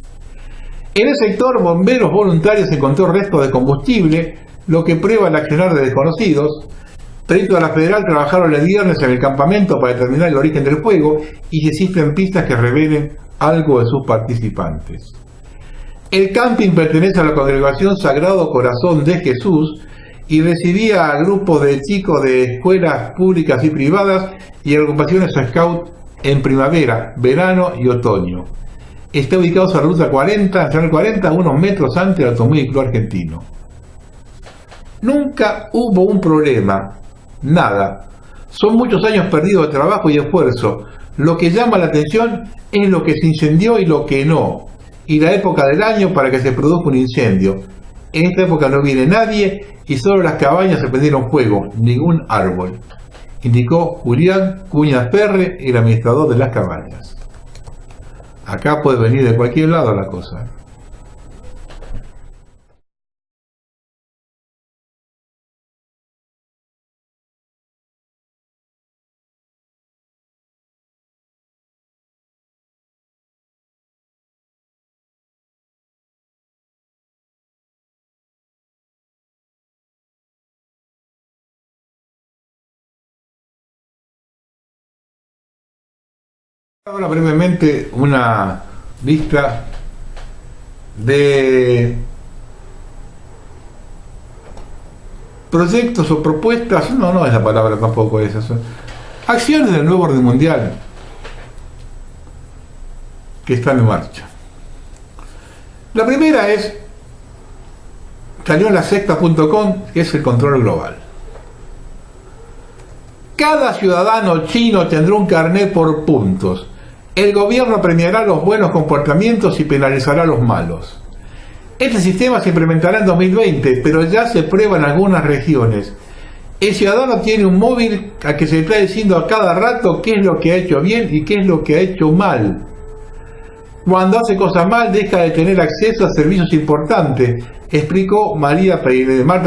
En el sector, bomberos voluntarios encontró restos de combustible, lo que prueba el accionar de desconocidos. Peritos de la Federal trabajaron el viernes en el campamento para determinar el origen del fuego y si existen pistas que revelen algo de sus participantes. El camping pertenece a la Congregación Sagrado Corazón de Jesús y recibía a grupos de chicos de escuelas públicas y privadas y agrupaciones scout en primavera, verano y otoño. Está ubicado en la ruta 40, Nacional 40, unos metros antes del Automóvil Club Argentino. Nunca hubo un problema. Nada. Son muchos años perdidos de trabajo y esfuerzo. Lo que llama la atención es lo que se incendió y lo que no, y la época del año para que se produzca un incendio. En esta época no viene nadie y solo las cabañas se prendieron fuego, ningún árbol, indicó Julián Cuñas Ferre, el administrador de las cabañas. Acá puede venir de cualquier lado la cosa. Ahora brevemente una lista de proyectos o propuestas, no es la palabra tampoco esa, son acciones del nuevo orden mundial que están en marcha. La primera salió en la sexta.com, que es el control global. Cada ciudadano chino tendrá un carnet por puntos. El gobierno premiará los buenos comportamientos y penalizará los malos. Este sistema se implementará en 2020, pero ya se prueba en algunas regiones. El ciudadano tiene un móvil a que se le está diciendo a cada rato qué es lo que ha hecho bien y qué es lo que ha hecho mal. Cuando hace cosas mal deja de tener acceso a servicios importantes, explicó Marta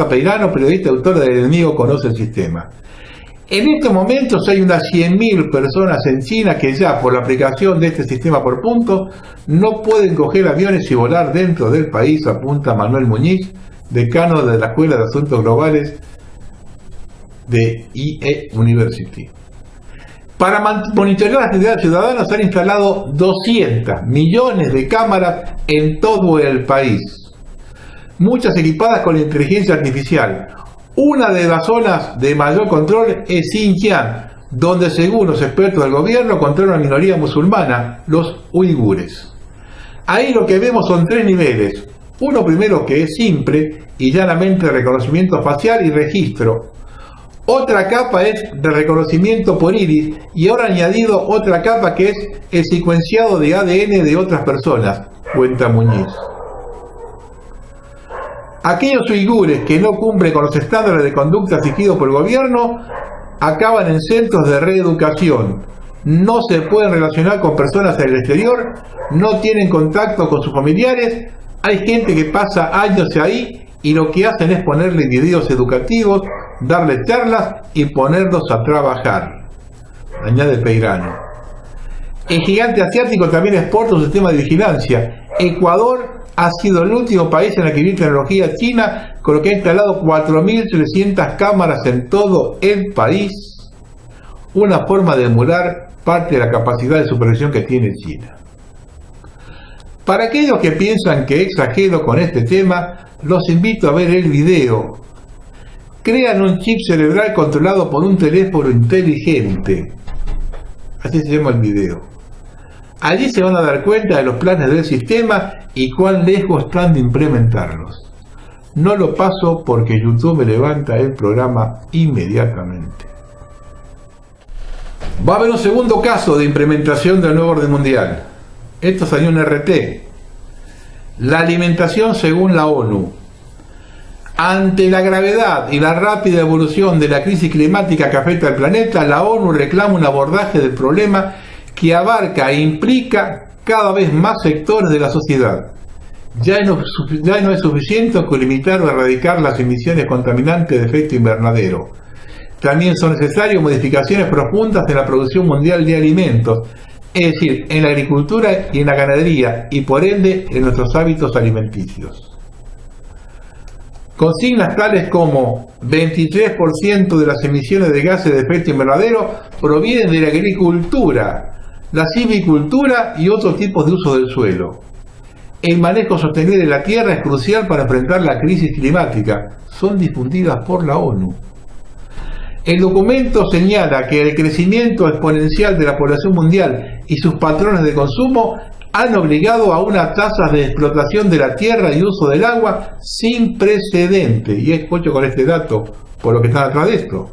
Peirano, periodista y autora de El enemigo conoce el sistema. En estos momentos hay unas 100.000 personas en China que ya por la aplicación de este sistema por puntos no pueden coger aviones y volar dentro del país, apunta Manuel Muñiz, decano de la Escuela de Asuntos Globales de IE University. Para monitorear la actividad ciudadana se han instalado 200 millones de cámaras en todo el país, muchas equipadas con inteligencia artificial. Una de las zonas de mayor control es Xinjiang, donde según los expertos del gobierno controla una minoría musulmana, los uigures. Ahí lo que vemos son 3 niveles. Uno primero que es simple y llanamente reconocimiento facial y registro. Otra capa es de reconocimiento por iris y ahora añadido otra capa que es el secuenciado de ADN de otras personas, cuenta Muñiz. Aquellos uigures que no cumplen con los estándares de conducta exigidos por el gobierno acaban en centros de reeducación. No se pueden relacionar con personas del exterior, no tienen contacto con sus familiares. Hay gente que pasa años ahí y lo que hacen es ponerle videos educativos, darle charlas y ponerlos a trabajar, añade Peirano. El gigante asiático también exporta un sistema de vigilancia. Ecuador ha sido el último país en adquirir tecnología china, con lo que ha instalado 4.300 cámaras en todo el país, una forma de emular parte de la capacidad de supervisión que tiene China. Para aquellos que piensan que exagero con este tema, los invito a ver el video. Crean un chip cerebral controlado por un teléfono inteligente. Así se llama el video. Allí se van a dar cuenta de los planes del sistema y cuán lejos están de implementarlos. No lo paso porque YouTube me levanta el programa inmediatamente. Va a haber un segundo caso de implementación del nuevo orden mundial. Esto salió en RT. La alimentación según la ONU. Ante la gravedad y la rápida evolución de la crisis climática que afecta al planeta, la ONU reclama un abordaje del problema que abarca e implica cada vez más sectores de la sociedad. Ya no es suficiente con limitar o erradicar las emisiones contaminantes de efecto invernadero. También son necesarias modificaciones profundas en la producción mundial de alimentos, es decir, en la agricultura y en la ganadería, y por ende en nuestros hábitos alimenticios. Consignas tales como 23% de las emisiones de gases de efecto invernadero provienen de la agricultura, la silvicultura y otros tipos de uso del suelo. El manejo sostenible de la tierra es crucial para enfrentar la crisis climática. Son difundidas por la ONU. El documento señala que el crecimiento exponencial de la población mundial y sus patrones de consumo han obligado a unas tasas de explotación de la tierra y uso del agua sin precedente. Y escucho con este dato por lo que están atrás de esto.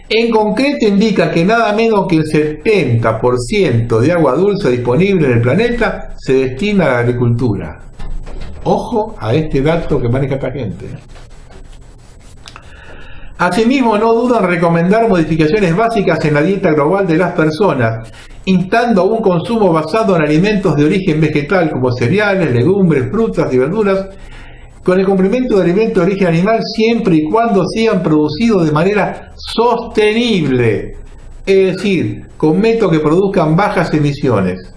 En concreto indica que nada menos que el 70% de agua dulce disponible en el planeta se destina a la agricultura. Ojo a este dato que maneja esta gente. Asimismo, no dudan en recomendar modificaciones básicas en la dieta global de las personas, instando a un consumo basado en alimentos de origen vegetal como cereales, legumbres, frutas y verduras, con el complemento de alimentos de origen animal siempre y cuando sean producidos de manera sostenible, es decir, con métodos que produzcan bajas emisiones.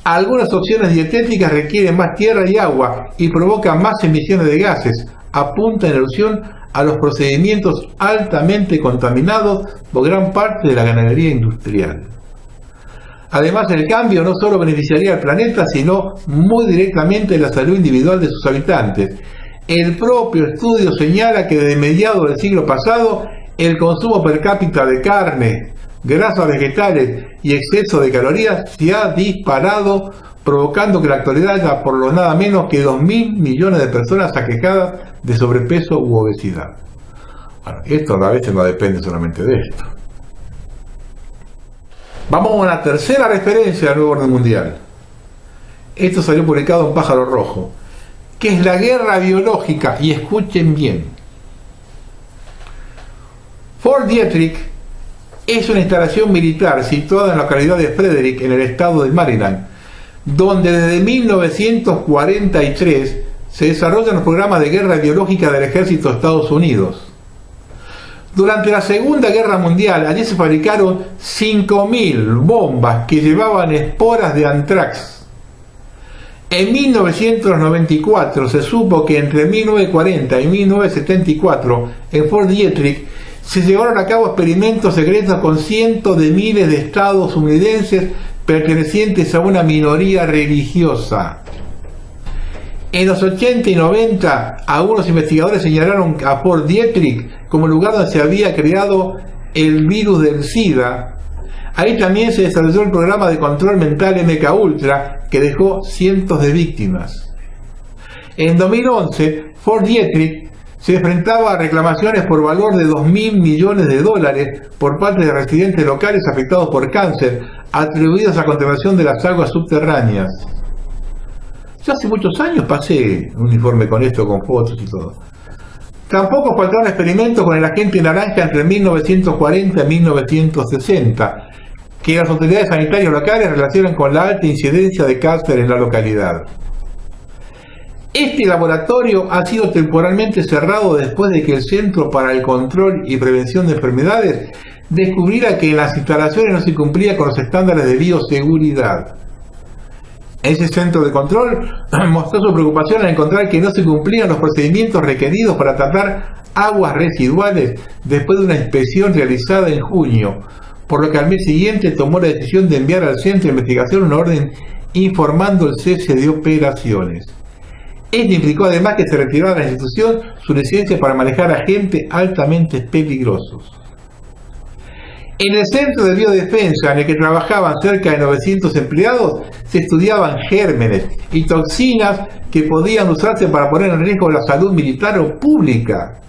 Algunas opciones dietéticas requieren más tierra y agua y provocan más emisiones de gases, apunta en alusión a los procedimientos altamente contaminados por gran parte de la ganadería industrial. Además, el cambio no solo beneficiaría al planeta, sino muy directamente la salud individual de sus habitantes. El propio estudio señala que desde mediados del siglo pasado, el consumo per cápita de carne, grasas vegetales y exceso de calorías se ha disparado, provocando que en la actualidad haya por lo nada menos que 2.000 millones de personas aquejadas de sobrepeso u obesidad. Bueno, esto a veces no depende solamente de esto. Vamos a la tercera referencia del nuevo orden mundial. Esto salió publicado en Pájaro Rojo, que es la guerra biológica, y escuchen bien. Fort Detrick es una instalación militar situada en la localidad de Frederick, en el estado de Maryland, donde desde 1943 se desarrollan los programas de guerra biológica del ejército de Estados Unidos. Durante la Segunda Guerra Mundial, allí se fabricaron 5.000 bombas que llevaban esporas de antrax. En 1994 se supo que entre 1940 y 1974 en Fort Detrick se llevaron a cabo experimentos secretos con cientos de miles de estados estadounidenses pertenecientes a una minoría religiosa. En los 80 y 90, algunos investigadores señalaron a Fort Detrick como el lugar donde se había creado el virus del SIDA. Ahí también se desarrolló el programa de control mental MKUltra, que dejó cientos de víctimas. En 2011, Fort Detrick se enfrentaba a reclamaciones por valor de $2.000 millones por parte de residentes locales afectados por cáncer, atribuidos a contaminación de las aguas subterráneas. Yo hace muchos años pasé un informe con esto, con fotos y todo. Tampoco faltaron experimentos con el agente naranja entre 1940 y 1960, que las autoridades sanitarias locales relacionan con la alta incidencia de cáncer en la localidad. Este laboratorio ha sido temporalmente cerrado después de que el Centro para el Control y Prevención de Enfermedades descubriera que en las instalaciones no se cumplía con los estándares de bioseguridad. Ese centro de control mostró su preocupación al encontrar que no se cumplían los procedimientos requeridos para tratar aguas residuales después de una inspección realizada en junio, por lo que al mes siguiente tomó la decisión de enviar al centro de investigación una orden informando el cese de operaciones. Esto implicó además que se retirara de la institución su licencia para manejar agentes altamente peligrosos. En el Centro de Biodefensa, en el que trabajaban cerca de 900 empleados, se estudiaban gérmenes y toxinas que podían usarse para poner en riesgo la salud militar o pública.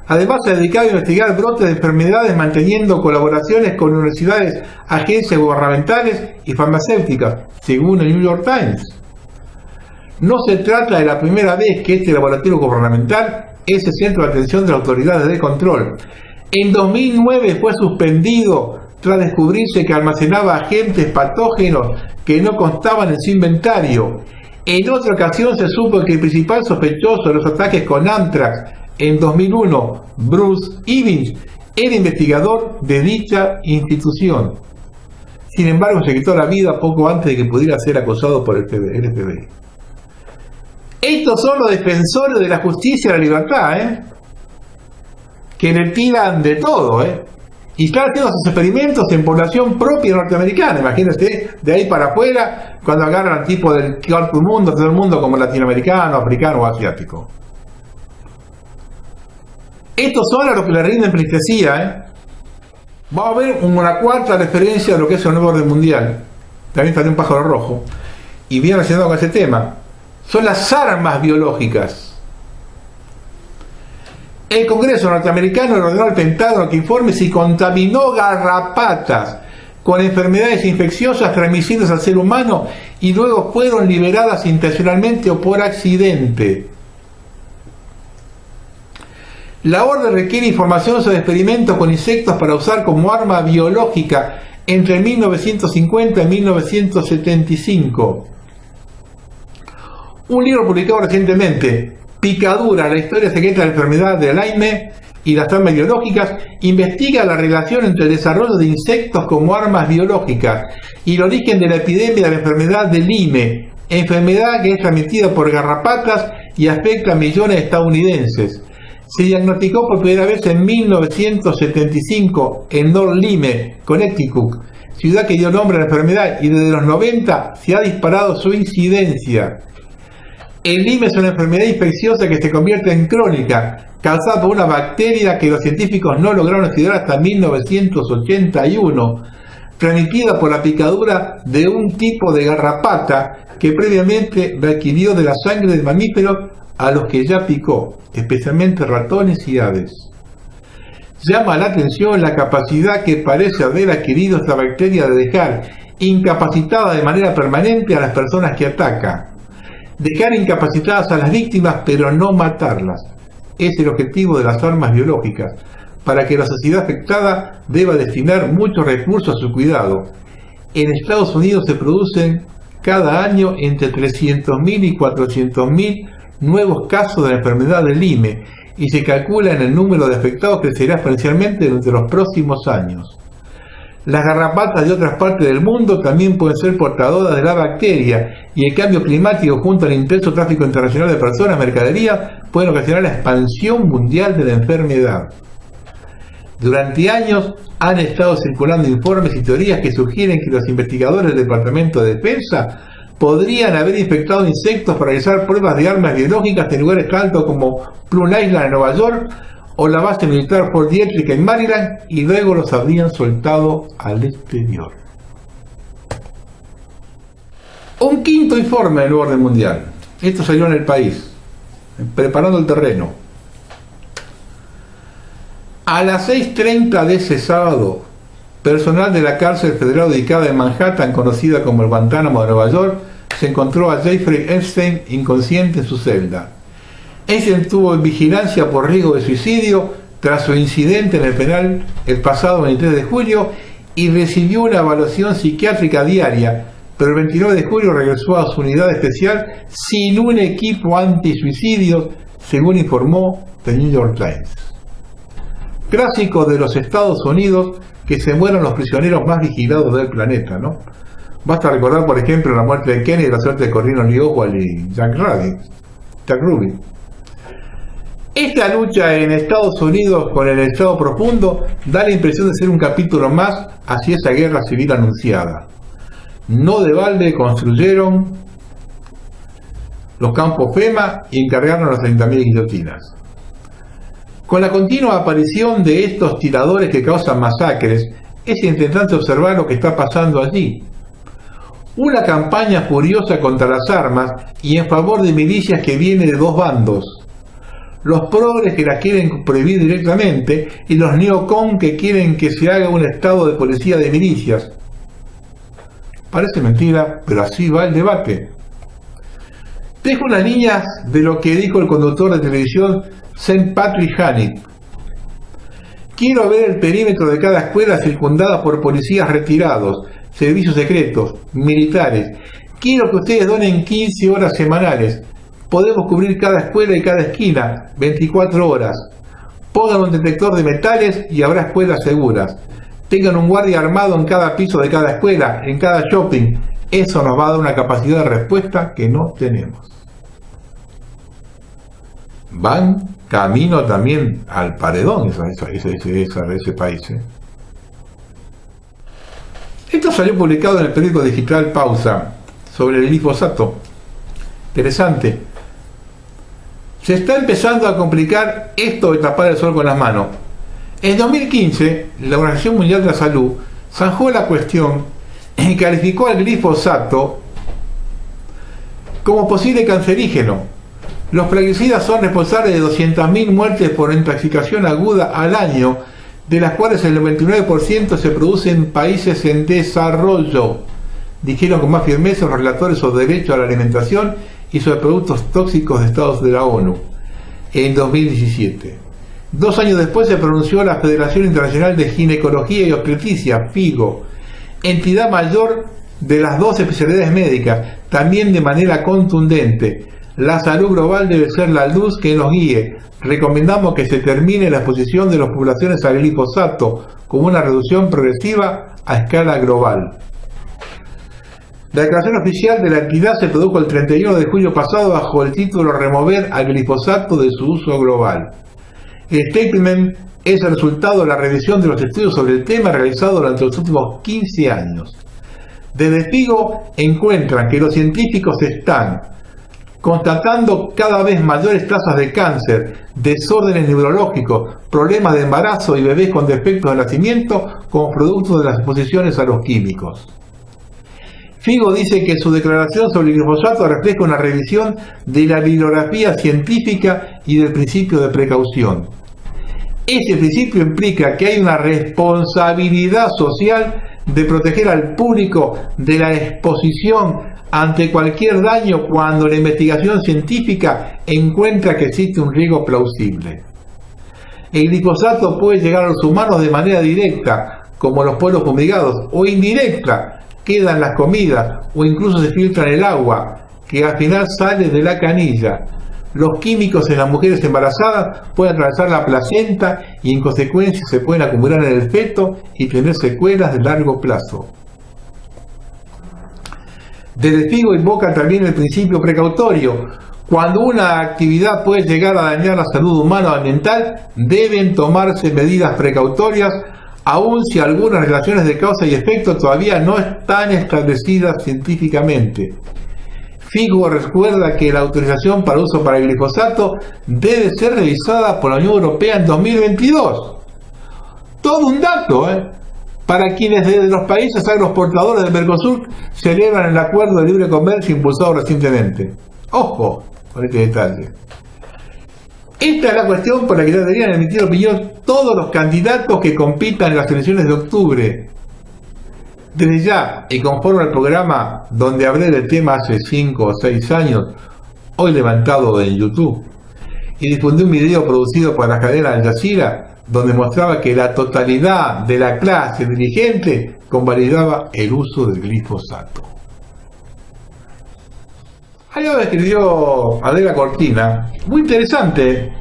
Además, se dedicaba a investigar brotes de enfermedades manteniendo colaboraciones con universidades, agencias gubernamentales y farmacéuticas, según el New York Times. No se trata de la primera vez que este laboratorio gubernamental es el centro de atención de las autoridades de control. En 2009 fue suspendido tras descubrirse que almacenaba agentes patógenos que no constaban en su inventario. En otra ocasión se supo que el principal sospechoso de los ataques con Anthrax en 2001, Bruce Evans, era investigador de dicha institución. Sin embargo, se quitó la vida poco antes de que pudiera ser acosado por el FBI. Estos son los defensores de la justicia y la libertad, que le tiran de todo, y están haciendo sus experimentos en población propia norteamericana. Imagínense, de ahí para afuera, cuando agarran al tipo del cuarto mundo, todo el mundo como latinoamericano, africano o asiático. Estos son a los que le rinden pleitesía, Vamos a ver una cuarta referencia de lo que es el nuevo orden mundial. También salió un pájaro rojo, y bien relacionado con ese tema. Son las armas biológicas. El Congreso norteamericano le ordenó al Pentágono que informe si contaminó garrapatas con enfermedades infecciosas transmisibles al ser humano y luego fueron liberadas intencionalmente o por accidente. La orden requiere información sobre experimentos con insectos para usar como arma biológica entre 1950 y 1975. Un libro publicado recientemente, Picadura, la historia secreta de la enfermedad de Lyme y las armas biológicas, investiga la relación entre el desarrollo de insectos como armas biológicas y el origen de la epidemia de la enfermedad de Lyme, enfermedad que es transmitida por garrapatas y afecta a millones de estadounidenses. Se diagnosticó por primera vez en 1975 en North Lyme, Connecticut, ciudad que dio nombre a la enfermedad, y desde los 90 se ha disparado su incidencia. El Lyme es una enfermedad infecciosa que se convierte en crónica, causada por una bacteria que los científicos no lograron estudiar hasta 1981, transmitida por la picadura de un tipo de garrapata que previamente readquirió de la sangre de mamíferos a los que ya picó, especialmente ratones y aves. Llama la atención la capacidad que parece haber adquirido esta bacteria de dejar incapacitada de manera permanente a las personas que ataca. Dejar incapacitadas a las víctimas, pero no matarlas. Es el objetivo de las armas biológicas, para que la sociedad afectada deba destinar muchos recursos a su cuidado. En Estados Unidos se producen cada año entre 300.000 y 400.000 nuevos casos de la enfermedad de Lyme, y se calcula en el número de afectados crecerá exponencialmente durante los próximos años. Las garrapatas de otras partes del mundo también pueden ser portadoras de la bacteria, y el cambio climático junto al intenso tráfico internacional de personas y mercadería pueden ocasionar la expansión mundial de la enfermedad. Durante años han estado circulando informes y teorías que sugieren que los investigadores del Departamento de Defensa podrían haber infectado insectos para realizar pruebas de armas biológicas en lugares altos como Plum Island en Nueva York o la base militar Fort Detrick en Maryland, y luego los habrían soltado al exterior. Un quinto informe del orden mundial. Esto salió en El País, preparando el terreno. A las 6:30 de ese sábado, personal de la cárcel federal ubicada en Manhattan, conocida como el Guantánamo de Nueva York, se encontró a Jeffrey Epstein inconsciente en su celda. Epstein estuvo en vigilancia por riesgo de suicidio tras su incidente en el penal el pasado 23 de julio y recibió una evaluación psiquiátrica diaria, pero el 29 de julio regresó a su unidad especial sin un equipo antisuicidios, según informó The New York Times. Clásico de los Estados Unidos que se mueran los prisioneros más vigilados del planeta, ¿no? Basta recordar, por ejemplo, la muerte de Kennedy y la suerte de Corrino Lee Oswald y Jack Ruby. Esta lucha en Estados Unidos con el Estado profundo da la impresión de ser un capítulo más hacia esa guerra civil anunciada. No de balde construyeron los campos FEMA y encargaron las 30.000 guillotinas. Con la continua aparición de estos tiradores que causan masacres, es interesante observar lo que está pasando allí. Una campaña furiosa contra las armas y en favor de milicias que viene de dos bandos. Los progres que las quieren prohibir directamente y los neocon que quieren que se haga un estado de policía de milicias. Parece mentira, pero así va el debate. Dejo unas líneas de lo que dijo el conductor de televisión St. Patrick Haney. Quiero ver el perímetro de cada escuela circundada por policías retirados, servicios secretos, militares. Quiero que ustedes donen 15 horas semanales. Podemos cubrir cada escuela y cada esquina, 24 horas. Pongan un detector de metales y habrá escuelas seguras. Tengan un guardia armado en cada piso de cada escuela, en cada shopping. Eso nos va a dar una capacidad de respuesta que no tenemos. Van camino también al paredón ese país. Esto salió publicado en el periódico digital Pausa sobre el glifosato. Interesante. Se está empezando a complicar esto de tapar el sol con las manos. En 2015, la Organización Mundial de la Salud zanjó la cuestión y calificó al glifosato como posible cancerígeno. Los plaguicidas son responsables de 200.000 muertes por intoxicación aguda al año, de las cuales el 99% se produce en países en desarrollo, dijeron con más firmeza los relatores sobre derecho a la alimentación y sobre productos tóxicos de Estados de la ONU en 2017. 2 años después se pronunció la Federación Internacional de Ginecología y Obstetricia, FIGO, entidad mayor de las 2 especialidades médicas, también de manera contundente. La salud global debe ser la luz que nos guíe. Recomendamos que se termine la exposición de las poblaciones al glifosato como una reducción progresiva a escala global. La declaración oficial de la entidad se produjo el 31 de julio pasado bajo el título "Remover al glifosato de su uso global". El statement es el resultado de la revisión de los estudios sobre el tema realizado durante los últimos 15 años. Desde FIGO encuentran que los científicos están constatando cada vez mayores tasas de cáncer, desórdenes neurológicos, problemas de embarazo y bebés con defectos de nacimiento como producto de las exposiciones a los químicos. FIGO dice que su declaración sobre el glifosato refleja una revisión de la bibliografía científica y del principio de precaución. Ese principio implica que hay una responsabilidad social de proteger al público de la exposición ante cualquier daño cuando la investigación científica encuentra que existe un riesgo plausible. El glifosato puede llegar a los humanos de manera directa, como los polvos fumigados, o indirecta, queda en las comidas, o incluso se filtra en el agua, que al final sale de la canilla. Los químicos en las mujeres embarazadas pueden atravesar la placenta y en consecuencia se pueden acumular en el feto y tener secuelas de largo plazo. Desde FIGO invoca también el principio precautorio, Cuando una actividad puede llegar a dañar la salud humana o ambiental, deben tomarse medidas precautorias, aun si algunas relaciones de causa y efecto todavía no están establecidas científicamente. FIGO recuerda que la autorización para uso para el glifosato debe ser revisada por la Unión Europea en 2022. Todo un dato, para quienes desde los países agroexportadores del Mercosur celebran el acuerdo de libre comercio impulsado recientemente. Ojo con este detalle. Esta es la cuestión por la que deberían emitir opinión todos los candidatos que compitan en las elecciones de octubre. Desde ya, y conforme al programa donde hablé del tema hace 5 o 6 años, hoy levantado en YouTube, y difundí un video producido por la cadena Al Jazeera, donde mostraba que la totalidad de la clase dirigente convalidaba el uso del glifosato. Algo escribió Adela Cortina, muy interesante,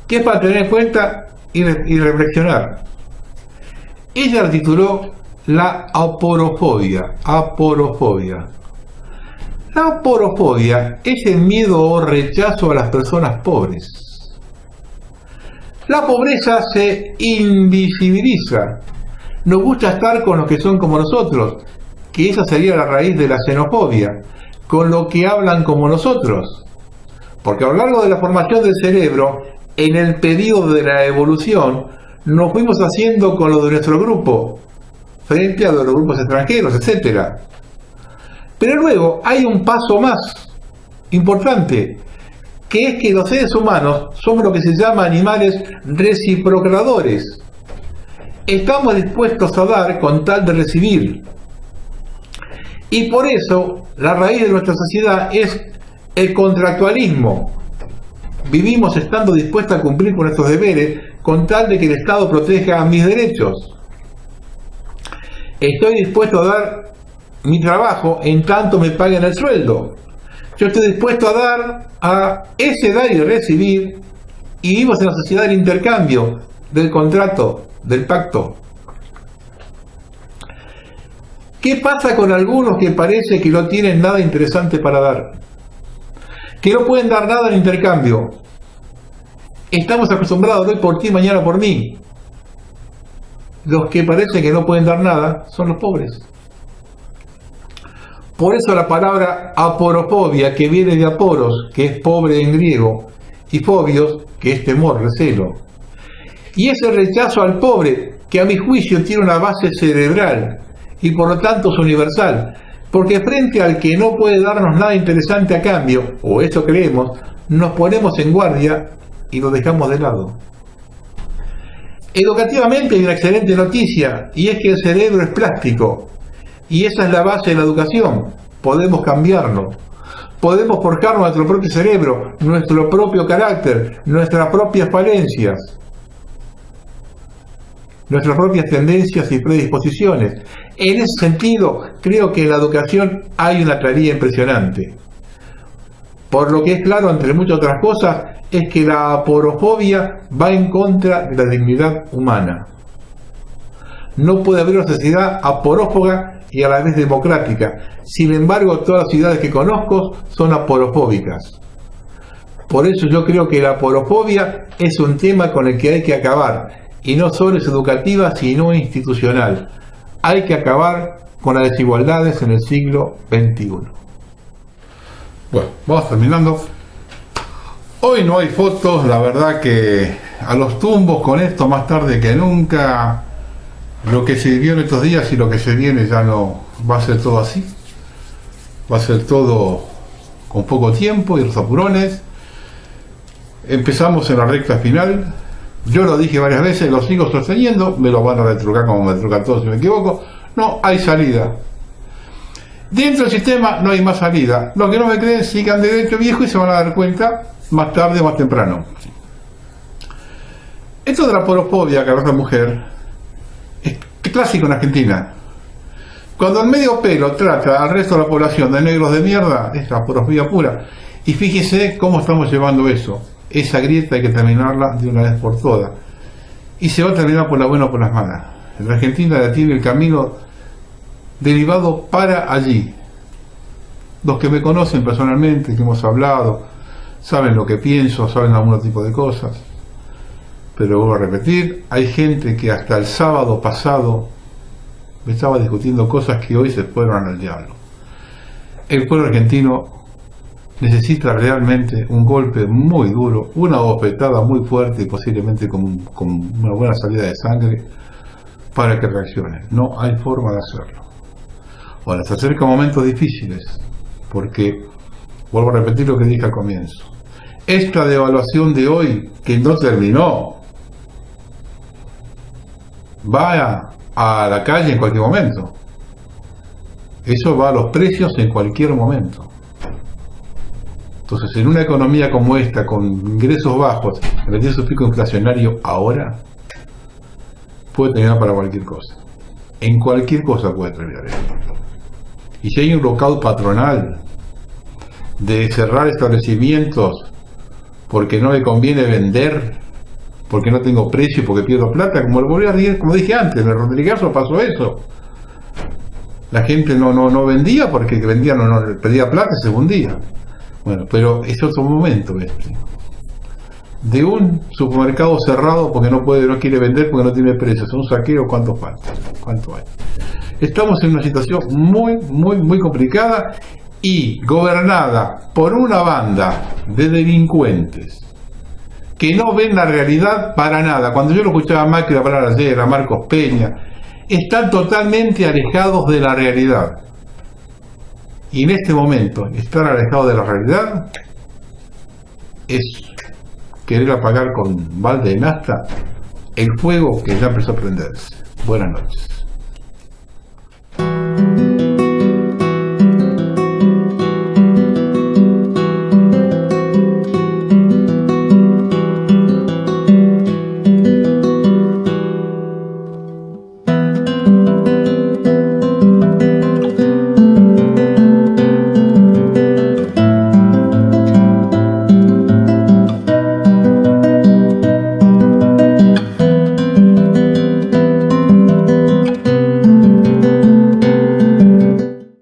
que es para tener en cuenta y reflexionar. Ella la tituló La aporofobia. La aporofobia es el miedo o rechazo a las personas pobres. La pobreza se invisibiliza. Nos gusta estar con los que son como nosotros, que esa sería la raíz de la xenofobia, con lo que hablan como nosotros. Porque a lo largo de la formación del cerebro, en el periodo de la evolución, nos fuimos haciendo con lo de nuestro grupo, frente a los grupos extranjeros, etc. Pero luego hay un paso más importante, que es que los seres humanos somos lo que se llama animales reciprocadores. Estamos dispuestos a dar con tal de recibir. Y por eso la raíz de nuestra sociedad es el contractualismo. Vivimos estando dispuestos a cumplir con nuestros deberes con tal de que el Estado proteja mis derechos. Estoy dispuesto a dar mi trabajo en tanto me paguen el sueldo. Yo estoy dispuesto a dar, a ese dar y recibir, y vivimos en la sociedad del intercambio, del contrato, del pacto. ¿Qué pasa con algunos que parece que no tienen nada interesante para dar? Que no pueden dar nada en intercambio. Estamos acostumbrados hoy por ti, mañana por mí. Los que parece que no pueden dar nada son los pobres. Por eso la palabra aporofobia, que viene de aporos, que es pobre en griego, y fobios, que es temor, recelo. Y ese rechazo al pobre, que a mi juicio tiene una base cerebral, y por lo tanto es universal, porque frente al que no puede darnos nada interesante a cambio, o eso creemos, nos ponemos en guardia y lo dejamos de lado. Educativamente hay una excelente noticia, y es que el cerebro es plástico, y esa es la base de la educación. Podemos cambiarlo, podemos forjar nuestro propio cerebro, nuestro propio carácter, nuestras propias falencias, nuestras propias tendencias y predisposiciones. En ese sentido, creo que en la educación hay una claridad impresionante. Por lo que es claro, entre muchas otras cosas, es que la aporofobia va en contra de la dignidad humana. No puede haber una sociedad aporófoga y a la vez democrática. Sin embargo, todas las ciudades que conozco son aporofóbicas. Por eso yo creo que la aporofobia es un tema con el que hay que acabar. Y no solo es educativa, sino institucional. Hay que acabar con las desigualdades en el siglo XXI. Bueno, vamos terminando. Hoy no hay fotos, la verdad que a los tumbos con esto, más tarde que nunca. Lo que se vivió en estos días y lo que se viene ya no va a ser todo así. Va a ser todo con poco tiempo y los apurones. Empezamos en la recta final. Yo lo dije varias veces, lo sigo sosteniendo, me lo van a retrucar como me retrucan todos si me equivoco. No hay salida. Dentro del sistema no hay más salida. Los que no me creen sigan de derecho viejo y se van a dar cuenta más tarde o más temprano. Esto de la aporofobia que agarra mujer es clásico en Argentina. Cuando el medio pelo trata al resto de la población de negros de mierda, es la aporofobia pura. Y fíjese cómo estamos llevando eso. Esa grieta hay que terminarla de una vez por todas. Y se va a terminar por la buena o por las malas. En Argentina ya tiene el camino derivado para allí. Los que me conocen personalmente, que hemos hablado, saben lo que pienso, saben algún tipo de cosas. Pero vuelvo a repetir, hay gente que hasta el sábado pasado me estaba discutiendo cosas que hoy se fueron al diablo. El pueblo argentino necesita realmente un golpe muy duro, una bofetada muy fuerte y posiblemente con una buena salida de sangre para que reaccione. No hay forma de hacerlo. Ahora, se acercan momentos difíciles, porque, vuelvo a repetir lo que dije al comienzo, esta devaluación de hoy, que no terminó, va a la calle en cualquier momento. Eso va a los precios en cualquier momento. Entonces, en una economía como esta, con ingresos bajos, el su pico inflacionario ahora, puede terminar para cualquier cosa. En cualquier cosa puede terminar esto. Y si hay un lockout patronal de cerrar establecimientos porque no me conviene vender, porque no tengo precio, porque pierdo plata, como dije antes, en el Rodrigazo pasó eso. La gente no vendía porque vendía, no pedía plata y se hundía. Bueno, pero es otro momento este. De un supermercado cerrado porque no quiere vender porque no tiene precios, un saqueo, ¿cuánto falta? ¿Cuánto hay? Estamos en una situación muy complicada y gobernada por una banda de delincuentes que no ven la realidad para nada. Cuando yo lo escuchaba a Macri hablar ayer, a Marcos Peña, están totalmente alejados de la realidad. Y en este momento, estar alejado de la realidad es querer apagar con balde de nafta el fuego que ya empezó a prenderse. Buenas noches.